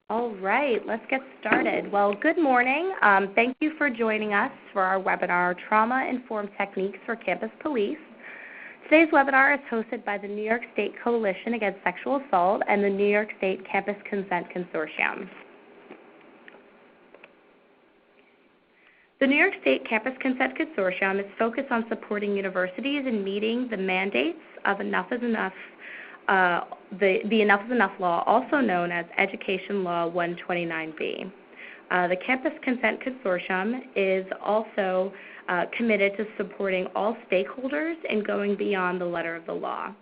All right, let's get started. Well, good morning. Thank you for joining us for our webinar, Trauma-Informed Techniques for Campus Police. Today's webinar is hosted by the New York State Coalition Against Sexual Assault and the New York State Campus Consent Consortium. The New York State Campus Consent Consortium is focused on supporting universities in meeting the mandates of Enough is Enough, the Enough is Enough law, also known as Education Law 129B. The Campus Consent Consortium is also committed to supporting all stakeholders and going beyond the letter of the law.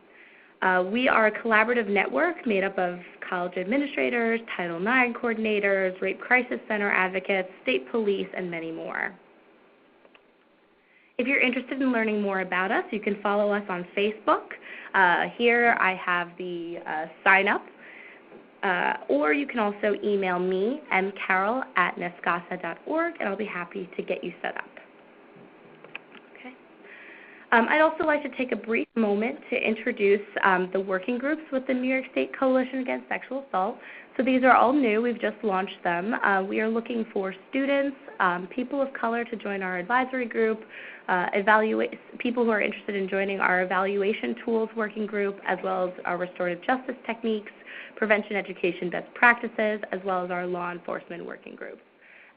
We are a collaborative network made up of college administrators, Title IX coordinators, Rape Crisis Center advocates, state police, and many more. If you're interested in learning more about us, you can follow us on Facebook. Here I have the sign up. Or you can also email me, mcarroll@nescasa.org, and I'll be happy to get you set up. Okay. I'd also like to take a brief moment to introduce the working groups with the New York State Coalition Against Sexual Assault. So these are all new. We've just launched them. We are looking for students, people of color to join our advisory group, people who are interested in joining our evaluation tools working group, as well as our restorative justice techniques, prevention education best practices, as well as our law enforcement working groups.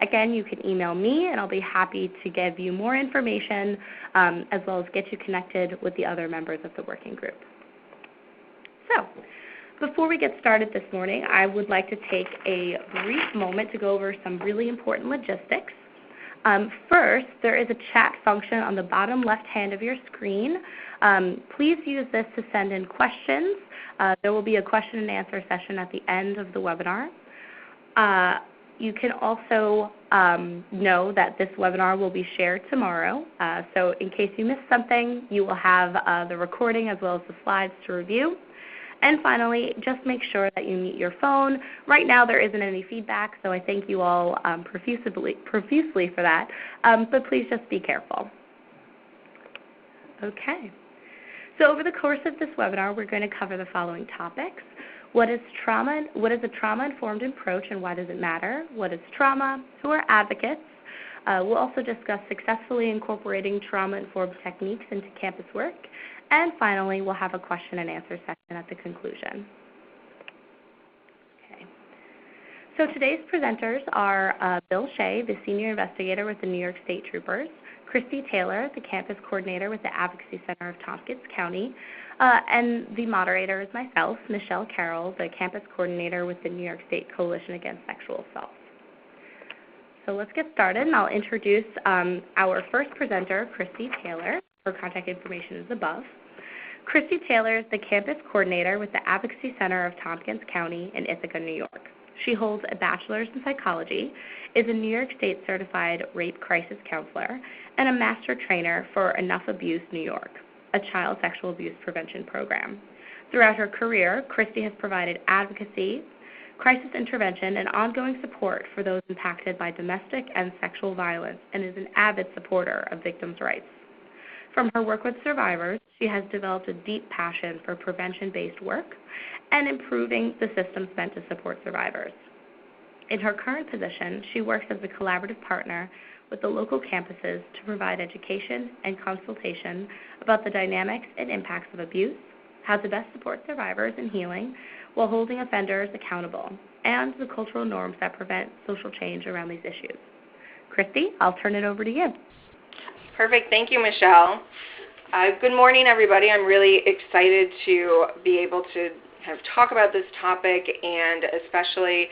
Again, you can email me, and I'll be happy to give you more information, as well as get you connected with the other members of the working group. So, before we get started this morning, I would like to take a brief moment to go over some really important logistics. First, there is a chat function on the bottom left hand of your screen. Please use this to send in questions. There will be a question and answer session at the end of the webinar. You can also know that this webinar will be shared tomorrow. So in case you missed something, you will have the recording as well as the slides to review. And finally, just make sure that you mute your phone. Right now there isn't any feedback, so I thank you all profusely for that, but please just be careful. Okay. So over the course of this webinar, we're going to cover the following topics. What is a trauma-informed approach and why does it matter? What is trauma? Who are advocates? We'll also discuss successfully incorporating trauma-informed techniques into campus work. And finally, we'll have a question and answer session at the conclusion. Okay. So today's presenters are Bill Shea, the Senior Investigator with the New York State Troopers, Christy Taylor, the Campus Coordinator with the Advocacy Center of Tompkins County, and the moderator is myself, Michelle Carroll, the Campus Coordinator with the New York State Coalition Against Sexual Assault. So let's get started, and I'll introduce our first presenter, Christy Taylor. Her contact information is above. Christy Taylor is the Campus Coordinator with the Advocacy Center of Tompkins County in Ithaca, New York. She holds a bachelor's in psychology, is a New York State certified rape crisis counselor, and a master trainer for Enough Abuse New York, a child sexual abuse prevention program. Throughout her career, Christy has provided advocacy, crisis intervention, and ongoing support for those impacted by domestic and sexual violence, and is an avid supporter of victims' rights. From her work with survivors, she has developed a deep passion for prevention-based work and improving the systems meant to support survivors. In her current position, she works as a collaborative partner with the local campuses to provide education and consultation about the dynamics and impacts of abuse, how to best support survivors in healing while holding offenders accountable, and the cultural norms that prevent social change around these issues. Christy, I'll turn it over to you. Perfect. Thank you, Michelle. Good morning, everybody. I'm really excited to be able to kind of talk about this topic, and especially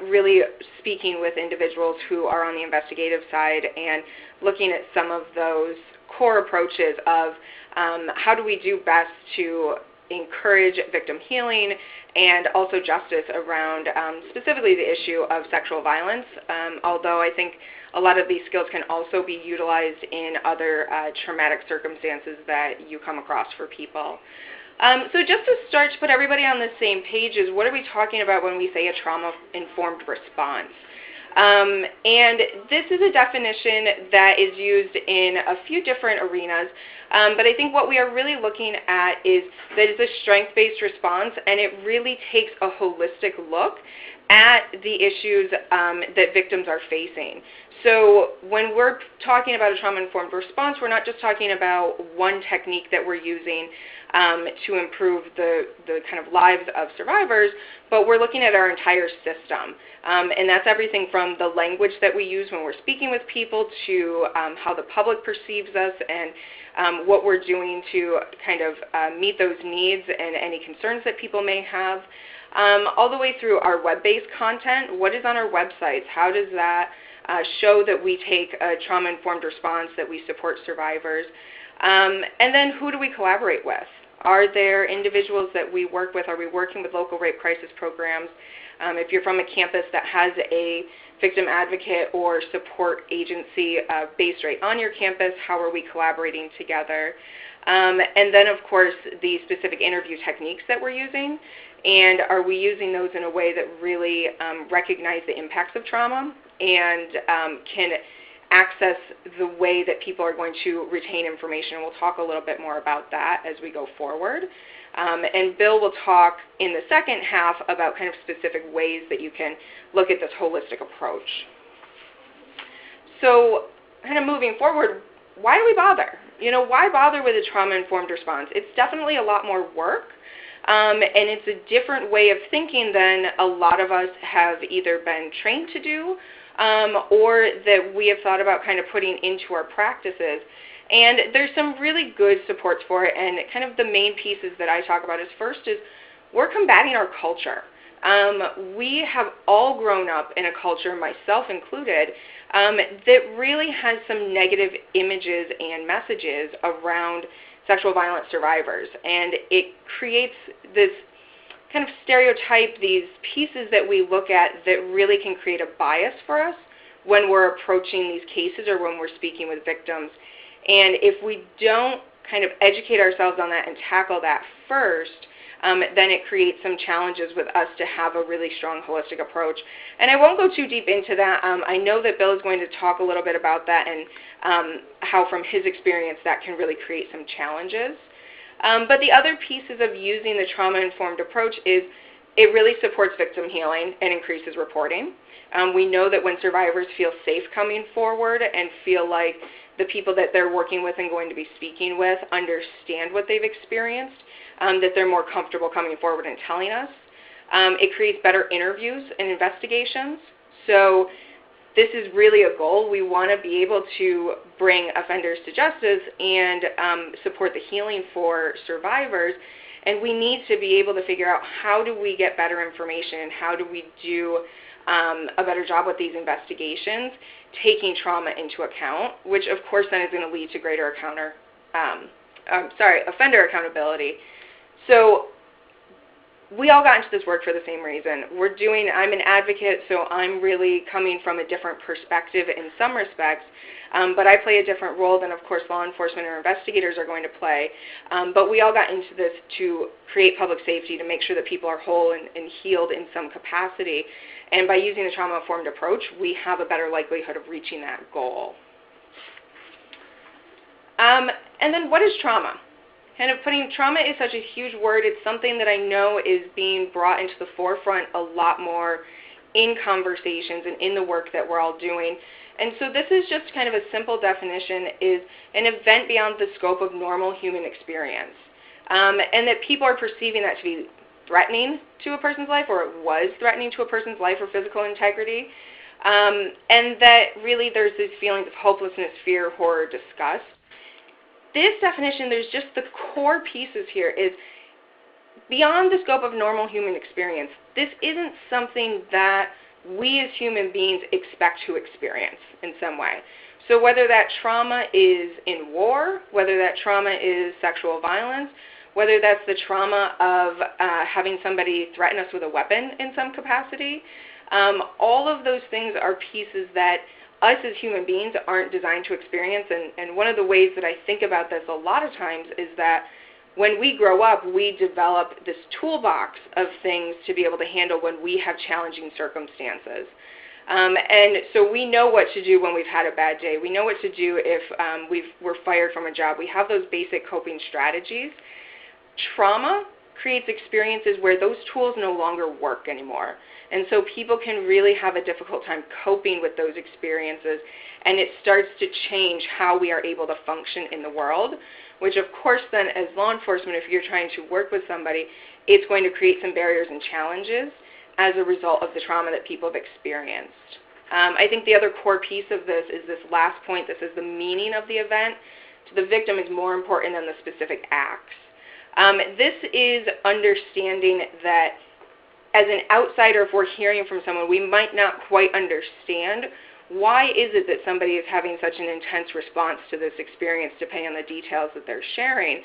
really speaking with individuals who are on the investigative side and looking at some of those core approaches of how do we do best to encourage victim healing and also justice around specifically the issue of sexual violence, although I think a lot of these skills can also be utilized in other traumatic circumstances that you come across for people. So just to start, to put everybody on the same page, is what are we talking about when we say a trauma-informed response? And this is a definition that is used in a few different arenas. But I think what we are really looking at is that it's a strength-based response, and it really takes a holistic look at the issues that victims are facing. So when we're talking about a trauma-informed response, we're not just talking about one technique that we're using to improve the kind of lives of survivors, but we're looking at our entire system. And that's everything from the language that we use when we're speaking with people to how the public perceives us and what we're doing to kind of meet those needs and any concerns that people may have. All the way through our web-based content. What is on our websites? How does that show that we take a trauma-informed response, that we support survivors? And then who do we collaborate with? Are there individuals that we work with? Are we working with local rape crisis programs? If you're from a campus that has a victim advocate or support agency based right on your campus, how are we collaborating together? And then, of course, the specific interview techniques that we're using. And are we using those in a way that really recognize the impacts of trauma and can access the way that people are going to retain information? We'll talk a little bit more about that as we go forward. And Bill will talk in the second half about kind of specific ways that you can look at this holistic approach. So kind of moving forward, why do we bother? Why bother with a trauma-informed response? It's definitely a lot more work. And it's a different way of thinking than a lot of us have either been trained to do or that we have thought about kind of putting into our practices. And there's some really good supports for it, and kind of the main pieces that I talk about is first is we're combating our culture. We have all grown up in a culture, myself included, that really has some negative images and messages around sexual violence survivors, and it creates this kind of stereotype, these pieces that we look at that really can create a bias for us when we're approaching these cases or when we're speaking with victims. And if we don't kind of educate ourselves on that and tackle that first, then it creates some challenges with us to have a really strong holistic approach. And I won't go too deep into that. I know that Bill is going to talk a little bit about that and how from his experience that can really create some challenges. But the other pieces of using the trauma-informed approach is it really supports victim healing and increases reporting. We know that when survivors feel safe coming forward and feel like the people that they're working with and going to be speaking with understand what they've experienced, that they're more comfortable coming forward and telling us. It creates better interviews and investigations. So this is really a goal. We want to be able to bring offenders to justice and support the healing for survivors. And we need to be able to figure out how do we get better information and how do we do a better job with these investigations, taking trauma into account, which of course then is going to lead to greater offender accountability. So we all got into this work for the same reason. I'm an advocate, so I'm really coming from a different perspective in some respects, but I play a different role than, of course, law enforcement or investigators are going to play. But we all got into this to create public safety, to make sure that people are whole and healed in some capacity. And by using the trauma-informed approach, we have a better likelihood of reaching that goal. And then what is trauma? Kind of putting trauma is such a huge word. It's something that I know is being brought into the forefront a lot more in conversations and in the work that we're all doing. And so this is just kind of a simple definition, is an event beyond the scope of normal human experience. And that people are perceiving that to be threatening to a person's life, or it was threatening to a person's life or physical integrity. And that really there's these feelings of hopelessness, fear, horror, disgust. This definition, there's just the core pieces here is beyond the scope of normal human experience. This isn't something that we as human beings expect to experience in some way. So whether that trauma is in war, whether that trauma is sexual violence, whether that's the trauma of having somebody threaten us with a weapon in some capacity, all of those things are pieces that us as human beings aren't designed to experience. And one of the ways that I think about this a lot of times is that when we grow up, we develop this toolbox of things to be able to handle when we have challenging circumstances. And so we know what to do when we've had a bad day. We know what to do if we're fired from a job. We have those basic coping strategies. Trauma creates experiences where those tools no longer work anymore. And so people can really have a difficult time coping with those experiences, and it starts to change how we are able to function in the world, which of course then as law enforcement, if you're trying to work with somebody, it's going to create some barriers and challenges as a result of the trauma that people have experienced. I think the other core piece of this is this last point that says the meaning of the event to the victim is more important than the specific acts. This is understanding that as an outsider, if we're hearing from someone, we might not quite understand why is it that somebody is having such an intense response to this experience depending on the details that they're sharing.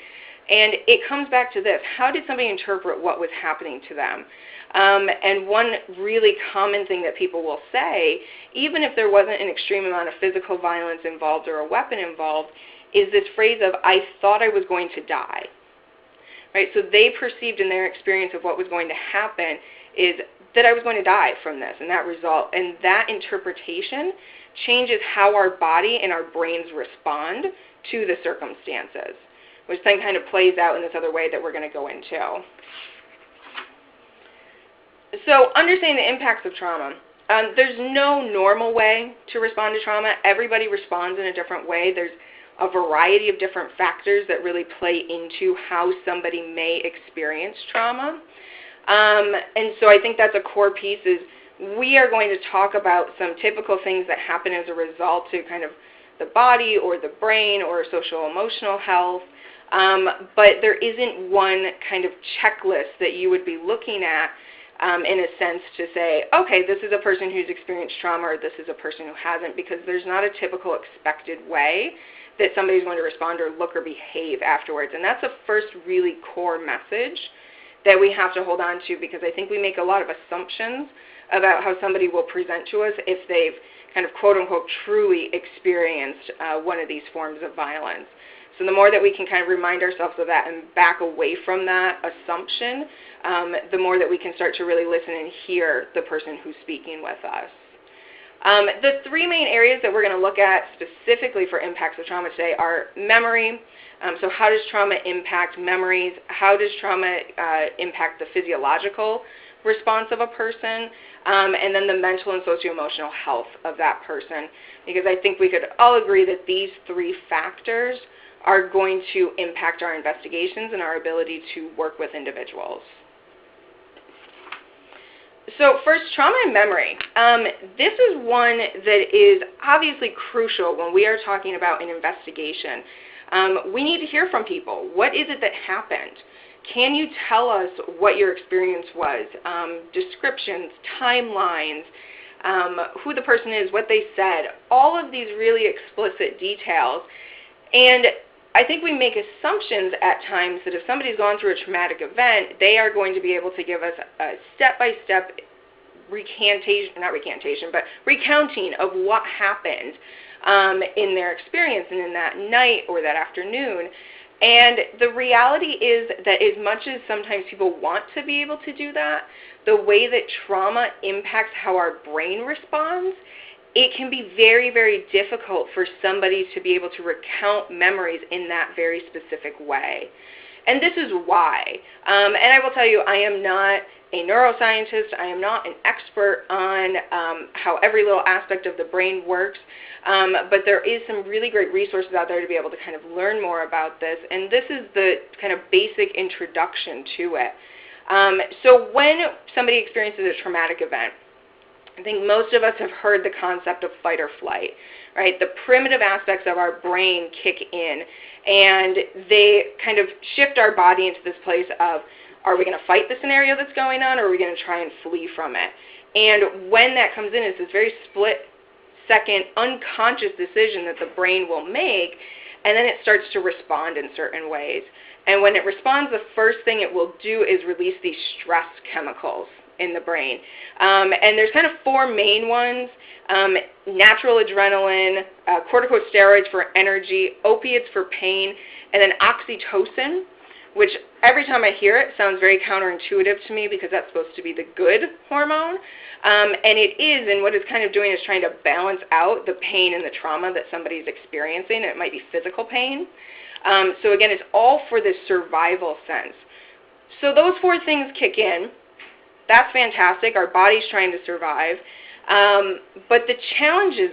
And it comes back to this: how did somebody interpret what was happening to them? And one really common thing that people will say, even if there wasn't an extreme amount of physical violence involved or a weapon involved, is this phrase of, I thought I was going to die. Right? So they perceived in their experience of what was going to happen is that I was going to die from this and that result. And that interpretation changes how our body and our brains respond to the circumstances, which then kind of plays out in this other way that we're going to go into. So understanding the impacts of trauma. There's no normal way to respond to trauma. Everybody responds in a different way. There's a variety of different factors that really play into how somebody may experience trauma. And so I think that's a core piece is we are going to talk about some typical things that happen as a result to kind of the body or the brain or social emotional health. But there isn't one kind of checklist that you would be looking at in a sense to say, okay, this is a person who's experienced trauma or this is a person who hasn't, because there's not a typical expected way that somebody's going to respond or look or behave afterwards. And that's a first really core message that we have to hold on to, because I think we make a lot of assumptions about how somebody will present to us if they've kind of quote-unquote truly experienced one of these forms of violence. So the more that we can kind of remind ourselves of that and back away from that assumption, the more that we can start to really listen and hear the person who's speaking with us. The three main areas that we're going to look at specifically for impacts of trauma today are memory. So how does trauma impact memories? How does trauma impact the physiological response of a person? And then the mental and socio-emotional health of that person. Because I think we could all agree that these three factors are going to impact our investigations and our ability to work with individuals. So first, trauma and memory. This is one that is obviously crucial when we are talking about an investigation. We need to hear from people. What is it that happened? Can you tell us what your experience was? Descriptions, timelines, who the person is, what they said, all of these really explicit details. And I think we make assumptions at times that if somebody's gone through a traumatic event, they are going to be able to give us a step-by-step recounting of what happened in their experience and in that night or that afternoon. And the reality is that as much as sometimes people want to be able to do that, the way that trauma impacts how our brain responds, it can be very, very difficult for somebody to be able to recount memories in that very specific way. And this is why. And I will tell you, I am not a neuroscientist. I am not an expert on how every little aspect of the brain works. But there is some really great resources out there to be able to kind of learn more about this. And this is the kind of basic introduction to it. So when somebody experiences a traumatic event, I think most of us have heard the concept of fight or flight, right? The primitive aspects of our brain kick in, and they kind of shift our body into this place of, are we going to fight the scenario that's going on, or are we going to try and flee from it? And when that comes in, it's this very split-second, unconscious decision that the brain will make, and then it starts to respond in certain ways. And when it responds, the first thing it will do is release these stress chemicals in the brain. And there's kind of four main ones: natural adrenaline, corticosteroids for energy, opiates for pain, and then oxytocin, which every time I hear it sounds very counterintuitive to me because that's supposed to be the good hormone. And it is, and what it's kind of doing is trying to balance out the pain and the trauma that somebody's experiencing. It might be physical pain. So again, it's all for this survival sense. So those 4 things kick in. That's fantastic. Our body's trying to survive. But the challenge is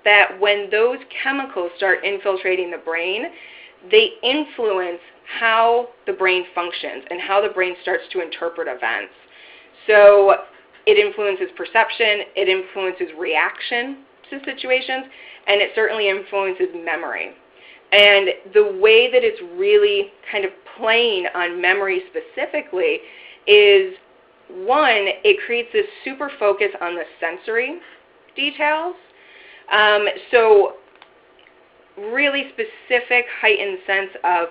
that when those chemicals start infiltrating the brain, they influence how the brain functions and how the brain starts to interpret events. So it influences perception, it influences reaction to situations, and it certainly influences memory. And the way that it's really kind of playing on memory specifically is, one, it creates this super focus on the sensory details. So really specific heightened sense of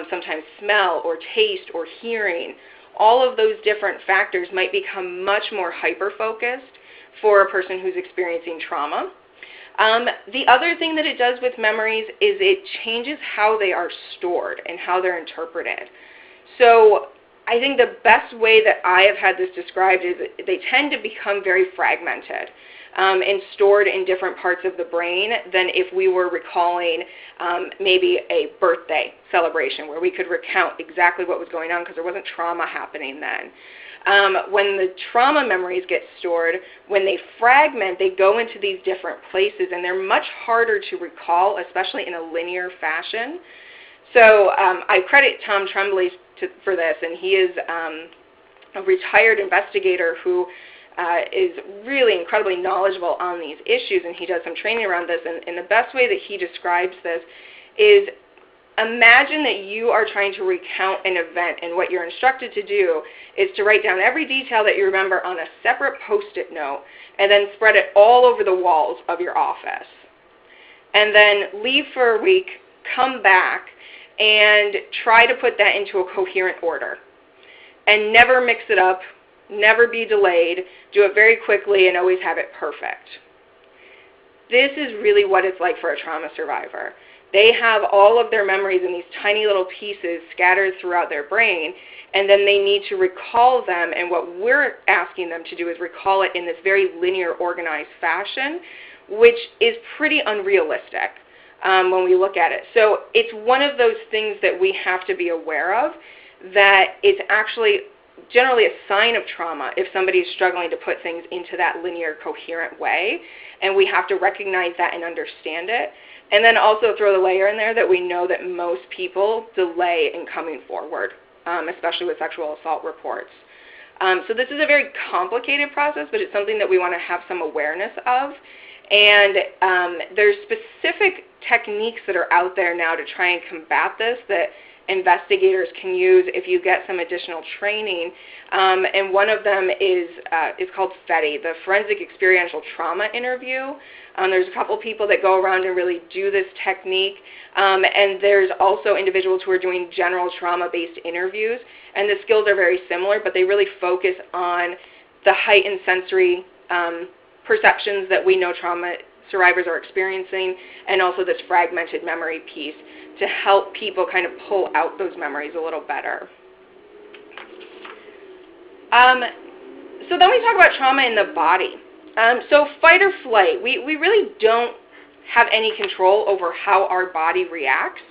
sometimes smell or taste or hearing. All of those different factors might become much more hyper-focused for a person who's experiencing trauma. The other thing that it does with memories is it changes how they are stored and how they're interpreted. So I think the best way that I have had this described is they tend to become very fragmented and stored in different parts of the brain than if we were recalling maybe a birthday celebration where we could recount exactly what was going on because there wasn't trauma happening then. When the trauma memories get stored, when they fragment, they go into these different places, and they're much harder to recall, especially in a linear fashion. So I credit Tom Tremblay for this, and he is a retired investigator who is really incredibly knowledgeable on these issues, and he does some training around this. And the best way that he describes this is, imagine that you are trying to recount an event, and what you're instructed to do is to write down every detail that you remember on a separate Post-it note and then spread it all over the walls of your office. And then leave for a week, come back, and try to put that into a coherent order. And never mix it up, never be delayed, do it very quickly, and always have it perfect. This is really what it's like for a trauma survivor. They have all of their memories in these tiny little pieces scattered throughout their brain, and then they need to recall them, and what we're asking them to do is recall it in this very linear, organized fashion, which is pretty unrealistic when we look at it. So it's one of those things that we have to be aware of, that it's actually generally a sign of trauma if somebody is struggling to put things into that linear, coherent way, and we have to recognize that and understand it. And then also throw the layer in there that we know that most people delay in coming forward, especially with sexual assault reports. So this is a very complicated process, but it's something that we want to have some awareness of. And there's specific techniques that are out there now to try and combat this that investigators can use if you get some additional training. And one of them is called FETI, the Forensic Experiential Trauma Interview. There's a couple people that go around and really do this technique. And there's also individuals who are doing general trauma-based interviews. And the skills are very similar, but they really focus on the heightened sensory perceptions that we know trauma survivors are experiencing, and also this fragmented memory piece to help people kind of pull out those memories a little better. So then we talk about trauma in the body. So fight or flight, we really don't have any control over how our body reacts.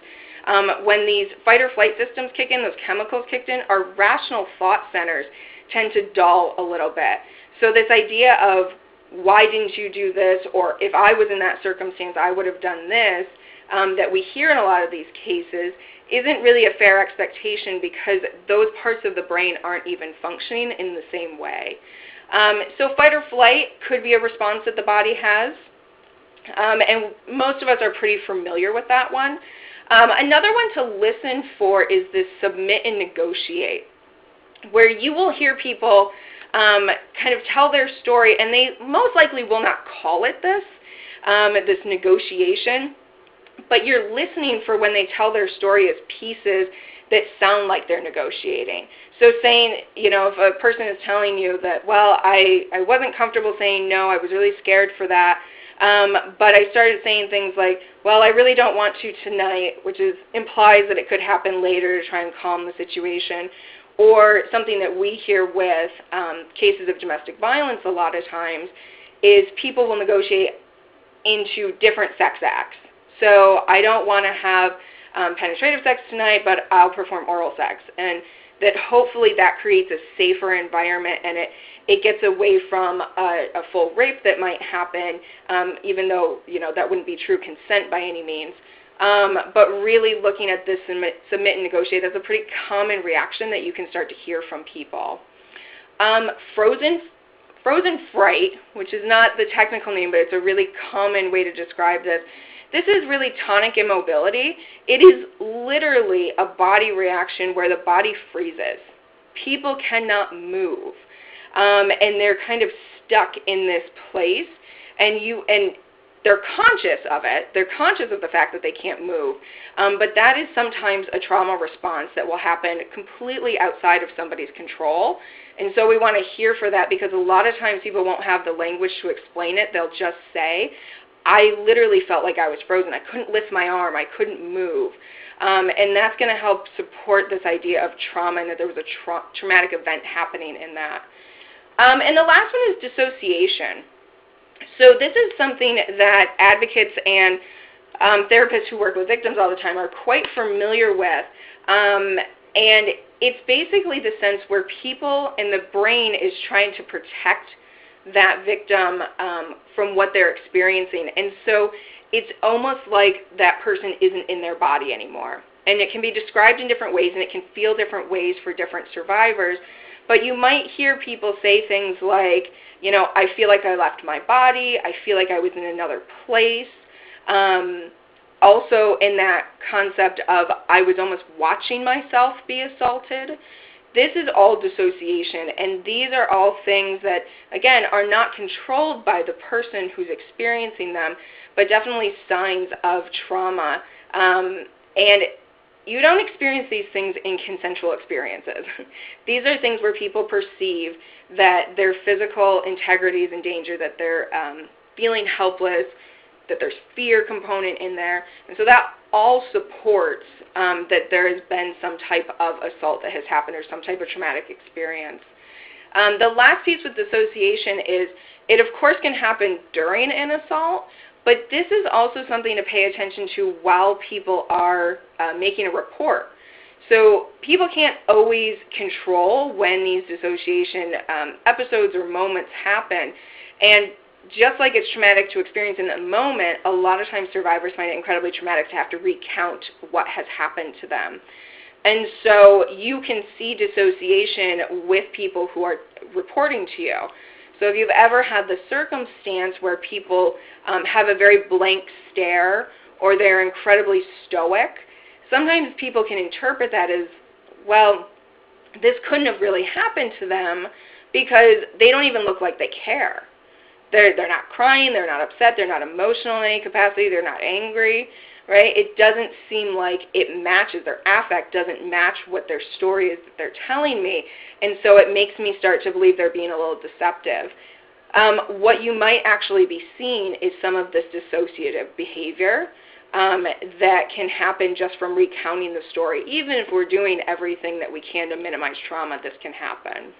When these fight or flight systems kick in, those chemicals kicked in, our rational thought centers tend to dull a little bit. So this idea of why didn't you do this, or if I was in that circumstance, I would have done this, that we hear in a lot of these cases isn't really a fair expectation because those parts of the brain aren't even functioning in the same way. So fight or flight could be a response that the body has, and most of us are pretty familiar with that one. Another one to listen for is this submit and negotiate, where you will hear people kind of tell their story, and they most likely will not call it this, this negotiation, but you're listening for when they tell their story as pieces that sound like they're negotiating. So saying, you know, if a person is telling you that, well, I wasn't comfortable saying no, I was really scared for that, But I started saying things like, well, I really don't want to tonight, which implies that it could happen later to try and calm the situation. Or something that we hear with cases of domestic violence a lot of times is people will negotiate into different sex acts. So I don't want to have penetrative sex tonight, but I'll perform oral sex. And that hopefully that creates a safer environment, and it gets away from a full rape that might happen, even though that wouldn't be true consent by any means. But really looking at this submit and negotiate, that's a pretty common reaction that you can start to hear from people. Frozen fright, which is not the technical name, but it's a really common way to describe this. This is really tonic immobility. It is literally a body reaction where the body freezes. People cannot move, and they're kind of stuck in this place, and they're conscious of it. They're conscious of the fact that they can't move, but that is sometimes a trauma response that will happen completely outside of somebody's control. And so we want to hear for that, because a lot of times people won't have the language to explain it. They'll just say, I literally felt like I was frozen. I couldn't lift my arm. I couldn't move. And that's going to help support this idea of trauma and that there was a traumatic event happening in that. And the last one is dissociation. So this is something that advocates and therapists who work with victims all the time are quite familiar with. And it's basically the sense where people in the brain is trying to protect that victim from what they're experiencing. And so it's almost like that person isn't in their body anymore. And it can be described in different ways, and it can feel different ways for different survivors. But you might hear people say things like, I feel like I left my body. I feel like I was in another place. Also in that concept of I was almost watching myself be assaulted. This is all dissociation, and these are all things that, again, are not controlled by the person who's experiencing them, but definitely signs of trauma. And you don't experience these things in consensual experiences. These are things where people perceive that their physical integrity is in danger, that they're feeling helpless, that there's fear component in there. And so that all supports that there has been some type of assault that has happened or some type of traumatic experience. The last piece with dissociation is it, of course, can happen during an assault, but this is also something to pay attention to while people are making a report. So people can't always control when these dissociation episodes or moments happen. And just like it's traumatic to experience in the moment, a lot of times survivors find it incredibly traumatic to have to recount what has happened to them. And so you can see dissociation with people who are reporting to you. So if you've ever had the circumstance where people have a very blank stare or they're incredibly stoic, sometimes people can interpret that as, well, this couldn't have really happened to them because they don't even look like they care. They're not crying, they're not upset, they're not emotional in any capacity, they're not angry, right? It doesn't seem like it matches, their affect doesn't match what their story is that they're telling me, and so it makes me start to believe they're being a little deceptive. What you might actually be seeing is some of this dissociative behavior that can happen just from recounting the story. Even if we're doing everything that we can to minimize trauma, this can happen.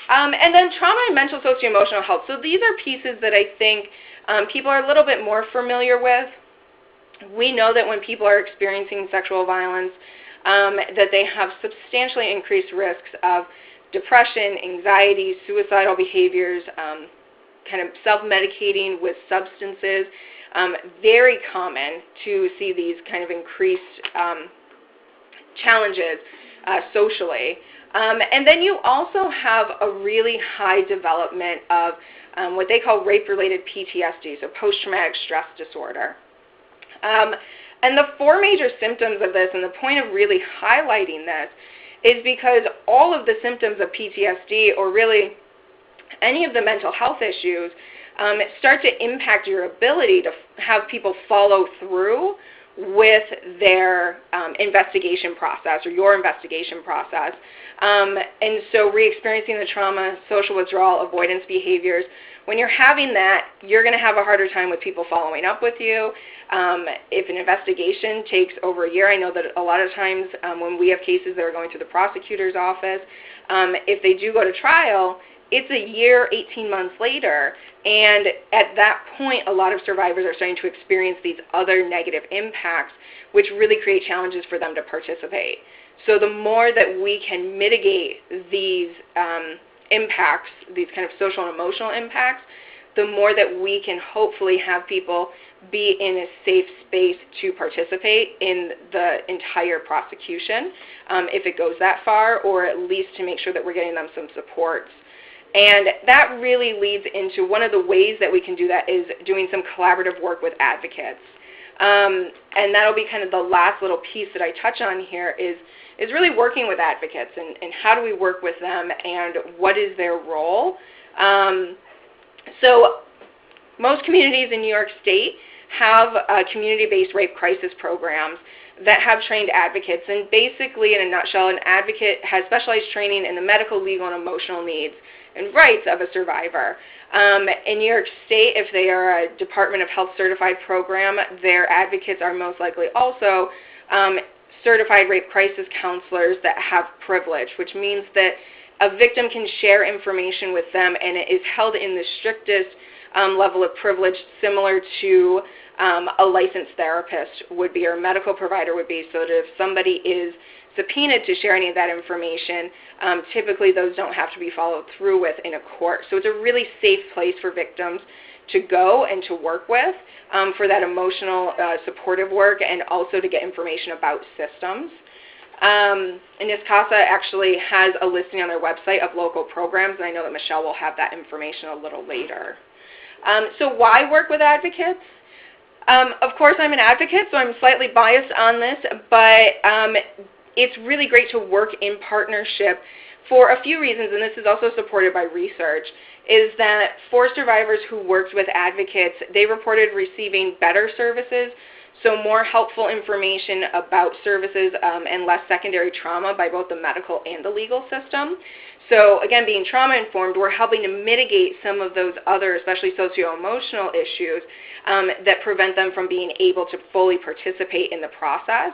And then trauma and mental socio-emotional health. So these are pieces that I think people are a little bit more familiar with. We know that when people are experiencing sexual violence, that they have substantially increased risks of depression, anxiety, suicidal behaviors, kind of self-medicating with substances. Very common to see these kind of increased challenges socially. And then you also have a really high development of what they call rape-related PTSD, so post-traumatic stress disorder. And the four major symptoms of this, and the point of really highlighting this, is because all of the symptoms of PTSD, or really any of the mental health issues, start to impact your ability to have people follow through with their investigation process or your investigation process. And so re-experiencing the trauma, social withdrawal, avoidance behaviors, when you're having that, you're going to have a harder time with people following up with you. If an investigation takes over a year, I know that a lot of times when we have cases that are going to the prosecutor's office, if they do go to trial, it's a year, 18 months later, and at that point, a lot of survivors are starting to experience these other negative impacts, which really create challenges for them to participate. So the more that we can mitigate these impacts, these kind of social and emotional impacts, the more that we can hopefully have people be in a safe space to participate in the entire prosecution, if it goes that far, or at least to make sure that we're getting them some supports. And that really leads into one of the ways that we can do that is doing some collaborative work with advocates. And that'll be kind of the last little piece that I touch on here is really working with advocates and how do we work with them and what is their role. So most communities in New York State have community-based rape crisis programs that have trained advocates. And basically, in a nutshell, an advocate has specialized training in the medical, legal, and emotional needs and rights of a survivor. In New York State, if they are a Department of Health certified program, their advocates are most likely also certified rape crisis counselors that have privilege, which means that a victim can share information with them and it is held in the strictest level of privilege, similar to a licensed therapist would be or a medical provider would be, so that if somebody is subpoenaed to share any of that information, typically those don't have to be followed through with in a court. So it's a really safe place for victims to go and to work with for that emotional supportive work and also to get information about systems. And NYSCASA actually has a listing on their website of local programs, and I know that Michelle will have that information a little later. So why work with advocates? Of course, I'm an advocate, so I'm slightly biased on this, but it's really great to work in partnership for a few reasons, and this is also supported by research, is that for survivors who worked with advocates, they reported receiving better services, so more helpful information about services and less secondary trauma by both the medical and the legal system. So again, being trauma informed, we're helping to mitigate some of those other, especially socio-emotional issues that prevent them from being able to fully participate in the process.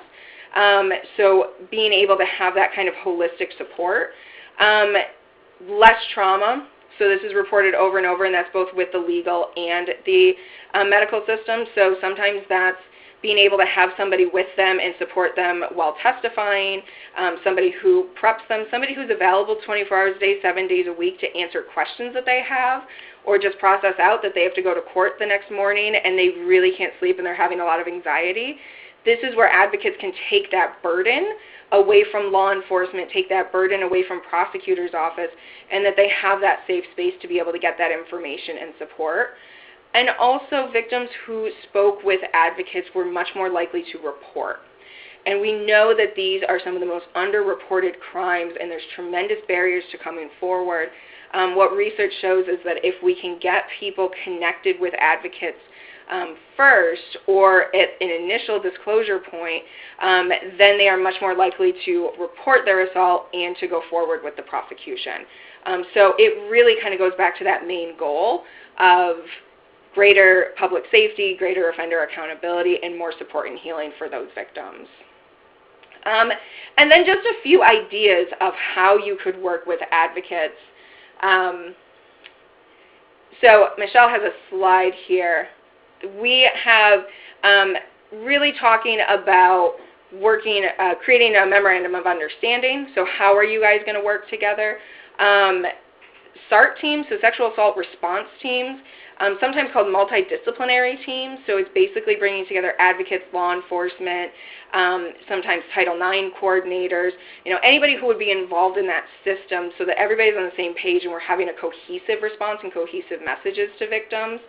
So being able to have that kind of holistic support. Less trauma, so this is reported over and over, and that's both with the legal and the medical system. So sometimes that's being able to have somebody with them and support them while testifying, somebody who preps them, somebody who's available 24 hours a day, 7 days a week to answer questions that they have, or just process out that they have to go to court the next morning and they really can't sleep and they're having a lot of anxiety. This is where advocates can take that burden away from law enforcement, take that burden away from prosecutor's office, and that they have that safe space to be able to get that information and support. And also, victims who spoke with advocates were much more likely to report. And we know that these are some of the most underreported crimes, and there's tremendous barriers to coming forward. What research shows is that if we can get people connected with advocates first, or at an initial disclosure point, then they are much more likely to report their assault and to go forward with the prosecution. So it really kind of goes back to that main goal of greater public safety, greater offender accountability, and more support and healing for those victims. And then just a few ideas of how you could work with advocates. So Michelle has a slide here. We have really talking about working, creating a memorandum of understanding. So how are you guys going to work together? SART teams, so sexual assault response teams, sometimes called multidisciplinary teams. So it's basically bringing together advocates, law enforcement, sometimes Title IX coordinators, anybody who would be involved in that system so that everybody's on the same page and we're having a cohesive response and cohesive messages to victims.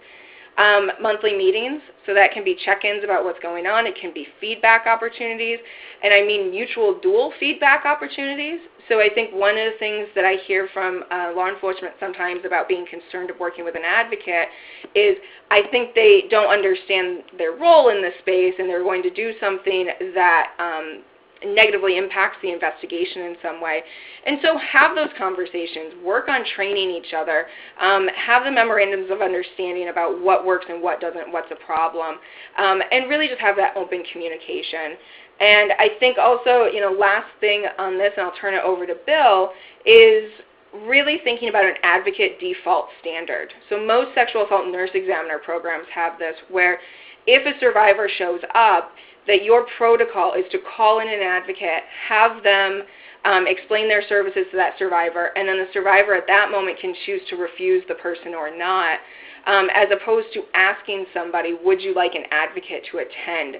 monthly meetings, so that can be check-ins about what's going on. It can be feedback opportunities, and I mean mutual dual feedback opportunities. So I think one of the things that I hear from law enforcement sometimes about being concerned of working with an advocate is I think they don't understand their role in this space, and they're going to do something that negatively impacts the investigation in some way. And so have those conversations, work on training each other, have the memorandums of understanding about what works and what doesn't, what's a problem, and really just have that open communication. And I think also, last thing on this, and I'll turn it over to Bill, is really thinking about an advocate default standard. So most sexual assault nurse examiner programs have this, where if a survivor shows up, that your protocol is to call in an advocate, have them explain their services to that survivor, and then the survivor at that moment can choose to refuse the person or not, as opposed to asking somebody, would you like an advocate to attend?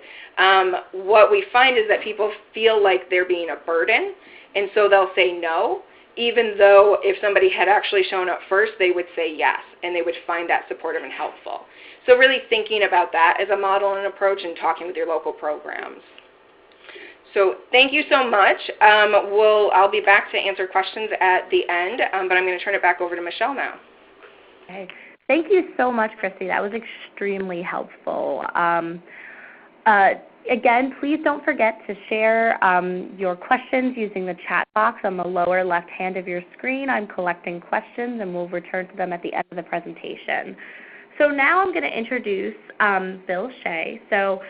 What we find is that people feel like they're being a burden, and so they'll say no, even though if somebody had actually shown up first, they would say yes, and they would find that supportive and helpful. So really thinking about that as a model and approach and talking with your local programs. So thank you so much. I'll be back to answer questions at the end, but I'm going to turn it back over to Michelle now. Okay. Thank you so much, Christy. That was extremely helpful. Again, please don't forget to share your questions using the chat box on the lower left hand of your screen. I'm collecting questions, and we'll return to them at the end of the presentation. So now I'm going to introduce Bill Shea. So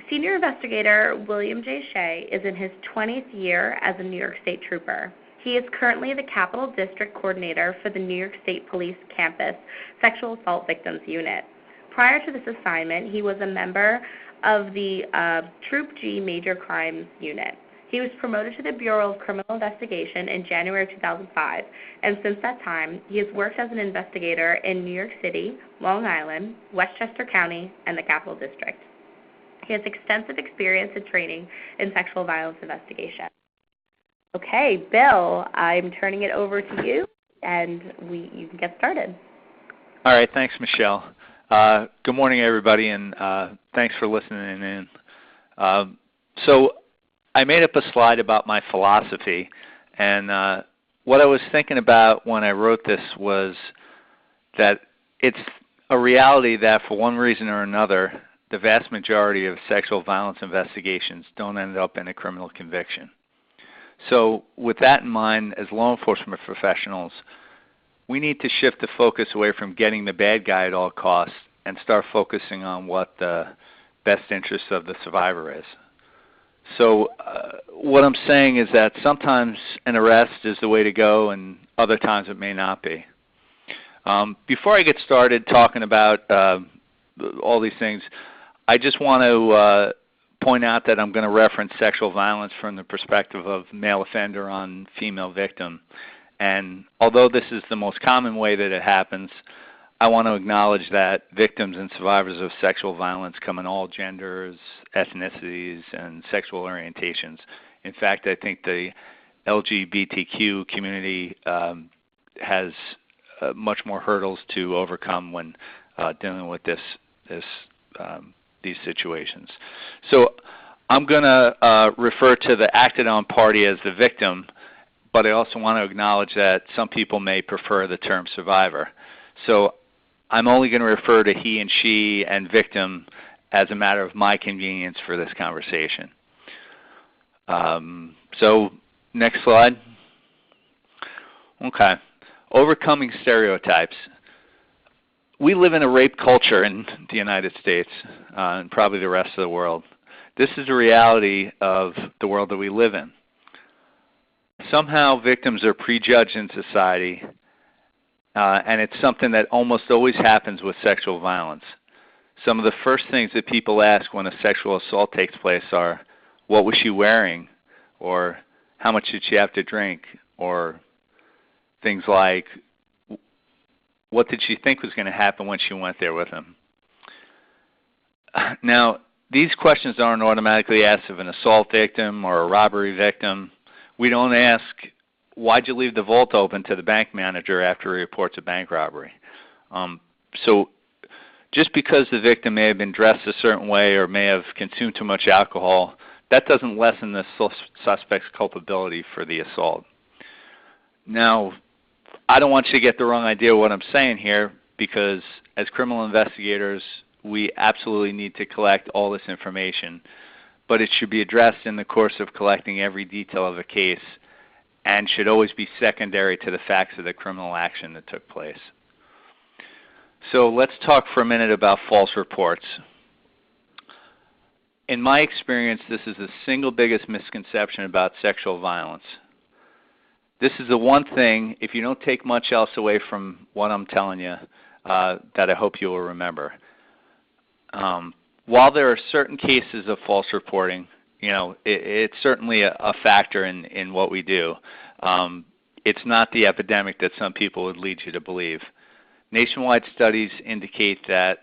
Senior Investigator William J. Shea is in his 20th year as a New York State Trooper. He is currently the Capital District Coordinator for the New York State Police Campus Sexual Assault Victims Unit. Prior to this assignment, he was a member of the Troop G Major Crimes Unit. He was promoted to the Bureau of Criminal Investigation in January of 2005, and since that time, he has worked as an investigator in New York City, Long Island, Westchester County, and the Capital District. He has extensive experience and training in sexual violence investigation. Okay, Bill, I'm turning it over to you, and you can get started. All right, thanks, Michelle. Good morning, everybody, and thanks for listening in. So I made up a slide about my philosophy, and what I was thinking about when I wrote this was that it's a reality that for one reason or another, the vast majority of sexual violence investigations don't end up in a criminal conviction. So with that in mind, as law enforcement professionals, we need to shift the focus away from getting the bad guy at all costs and start focusing on what the best interest of the survivor is. So what I'm saying is that sometimes an arrest is the way to go, and other times it may not be. Before I get started talking about all these things, I just want to point out that I'm going to reference sexual violence from the perspective of male offender on female victim. And although this is the most common way that it happens, I want to acknowledge that victims and survivors of sexual violence come in all genders, ethnicities, and sexual orientations. In fact, I think the LGBTQ community has much more hurdles to overcome when dealing with these situations. So I'm going to refer to the acted on party as the victim, but I also want to acknowledge that some people may prefer the term survivor. So I'm only going to refer to he and she and victim as a matter of my convenience for this conversation. So next slide. Okay. Overcoming stereotypes. We live in a rape culture in the United States and probably the rest of the world. This is the reality of the world that we live in. Somehow victims are prejudged in society, and it's something that almost always happens with sexual violence. Some of the first things that people ask when a sexual assault takes place are, what was she wearing? Or how much did she have to drink? Or things like, what did she think was going to happen when she went there with him? Now, these questions aren't automatically asked of an assault victim or a robbery victim. We don't ask, why'd you leave the vault open to the bank manager after he reports a bank robbery? So Just because the victim may have been dressed a certain way or may have consumed too much alcohol, that doesn't lessen the suspect's culpability for the assault. Now, I don't want you to get the wrong idea of what I'm saying here, because as criminal investigators, we absolutely need to collect all this information, but it should be addressed in the course of collecting every detail of a case and should always be secondary to the facts of the criminal action that took place. So let's talk for a minute about false reports. In my experience, this is the single biggest misconception about sexual violence. This is the one thing, if you don't take much else away from what I'm telling you, that I hope you will remember. While there are certain cases of false reporting, it's certainly a factor in what we do. It's not the epidemic that some people would lead you to believe. Nationwide studies indicate that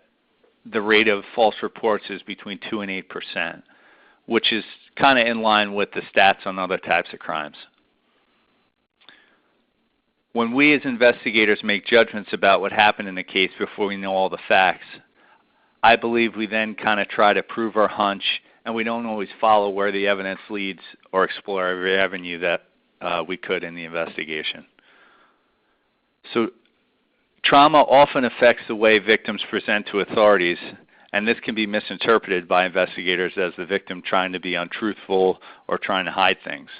the rate of false reports is between 2 and 8%, which is kind of in line with the stats on other types of crimes. When we as investigators make judgments about what happened in a case before we know all the facts, I believe we then kind of try to prove our hunch, and we don't always follow where the evidence leads or explore every avenue that we could in the investigation. So trauma often affects the way victims present to authorities, and this can be misinterpreted by investigators as the victim trying to be untruthful or trying to hide things.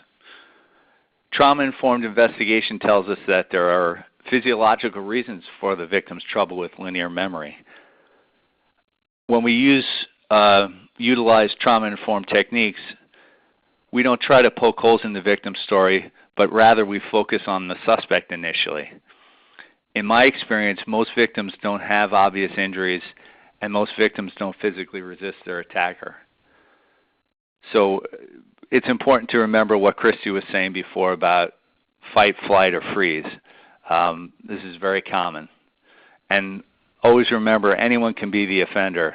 Trauma-informed investigation tells us that there are physiological reasons for the victim's trouble with linear memory. When we utilize trauma-informed techniques, we don't try to poke holes in the victim's story, but rather we focus on the suspect initially. In my experience, most victims don't have obvious injuries, and most victims don't physically resist their attacker. So it's important to remember what Christy was saying before about fight, flight, or freeze. This is very common. And always remember, anyone can be the offender.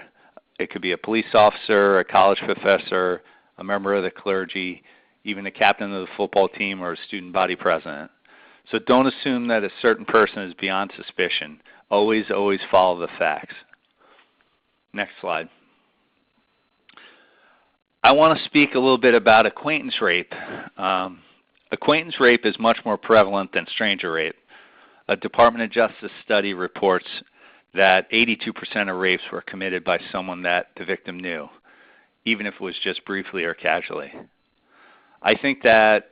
It could be a police officer, a college professor, a member of the clergy, even a captain of the football team, or a student body president. So don't assume that a certain person is beyond suspicion. Always follow the facts. Next slide. I want to speak a little bit about acquaintance rape. Acquaintance rape is much more prevalent than stranger rape. A Department of Justice study reports that 82% of rapes were committed by someone that the victim knew, even if it was just briefly or casually. I think that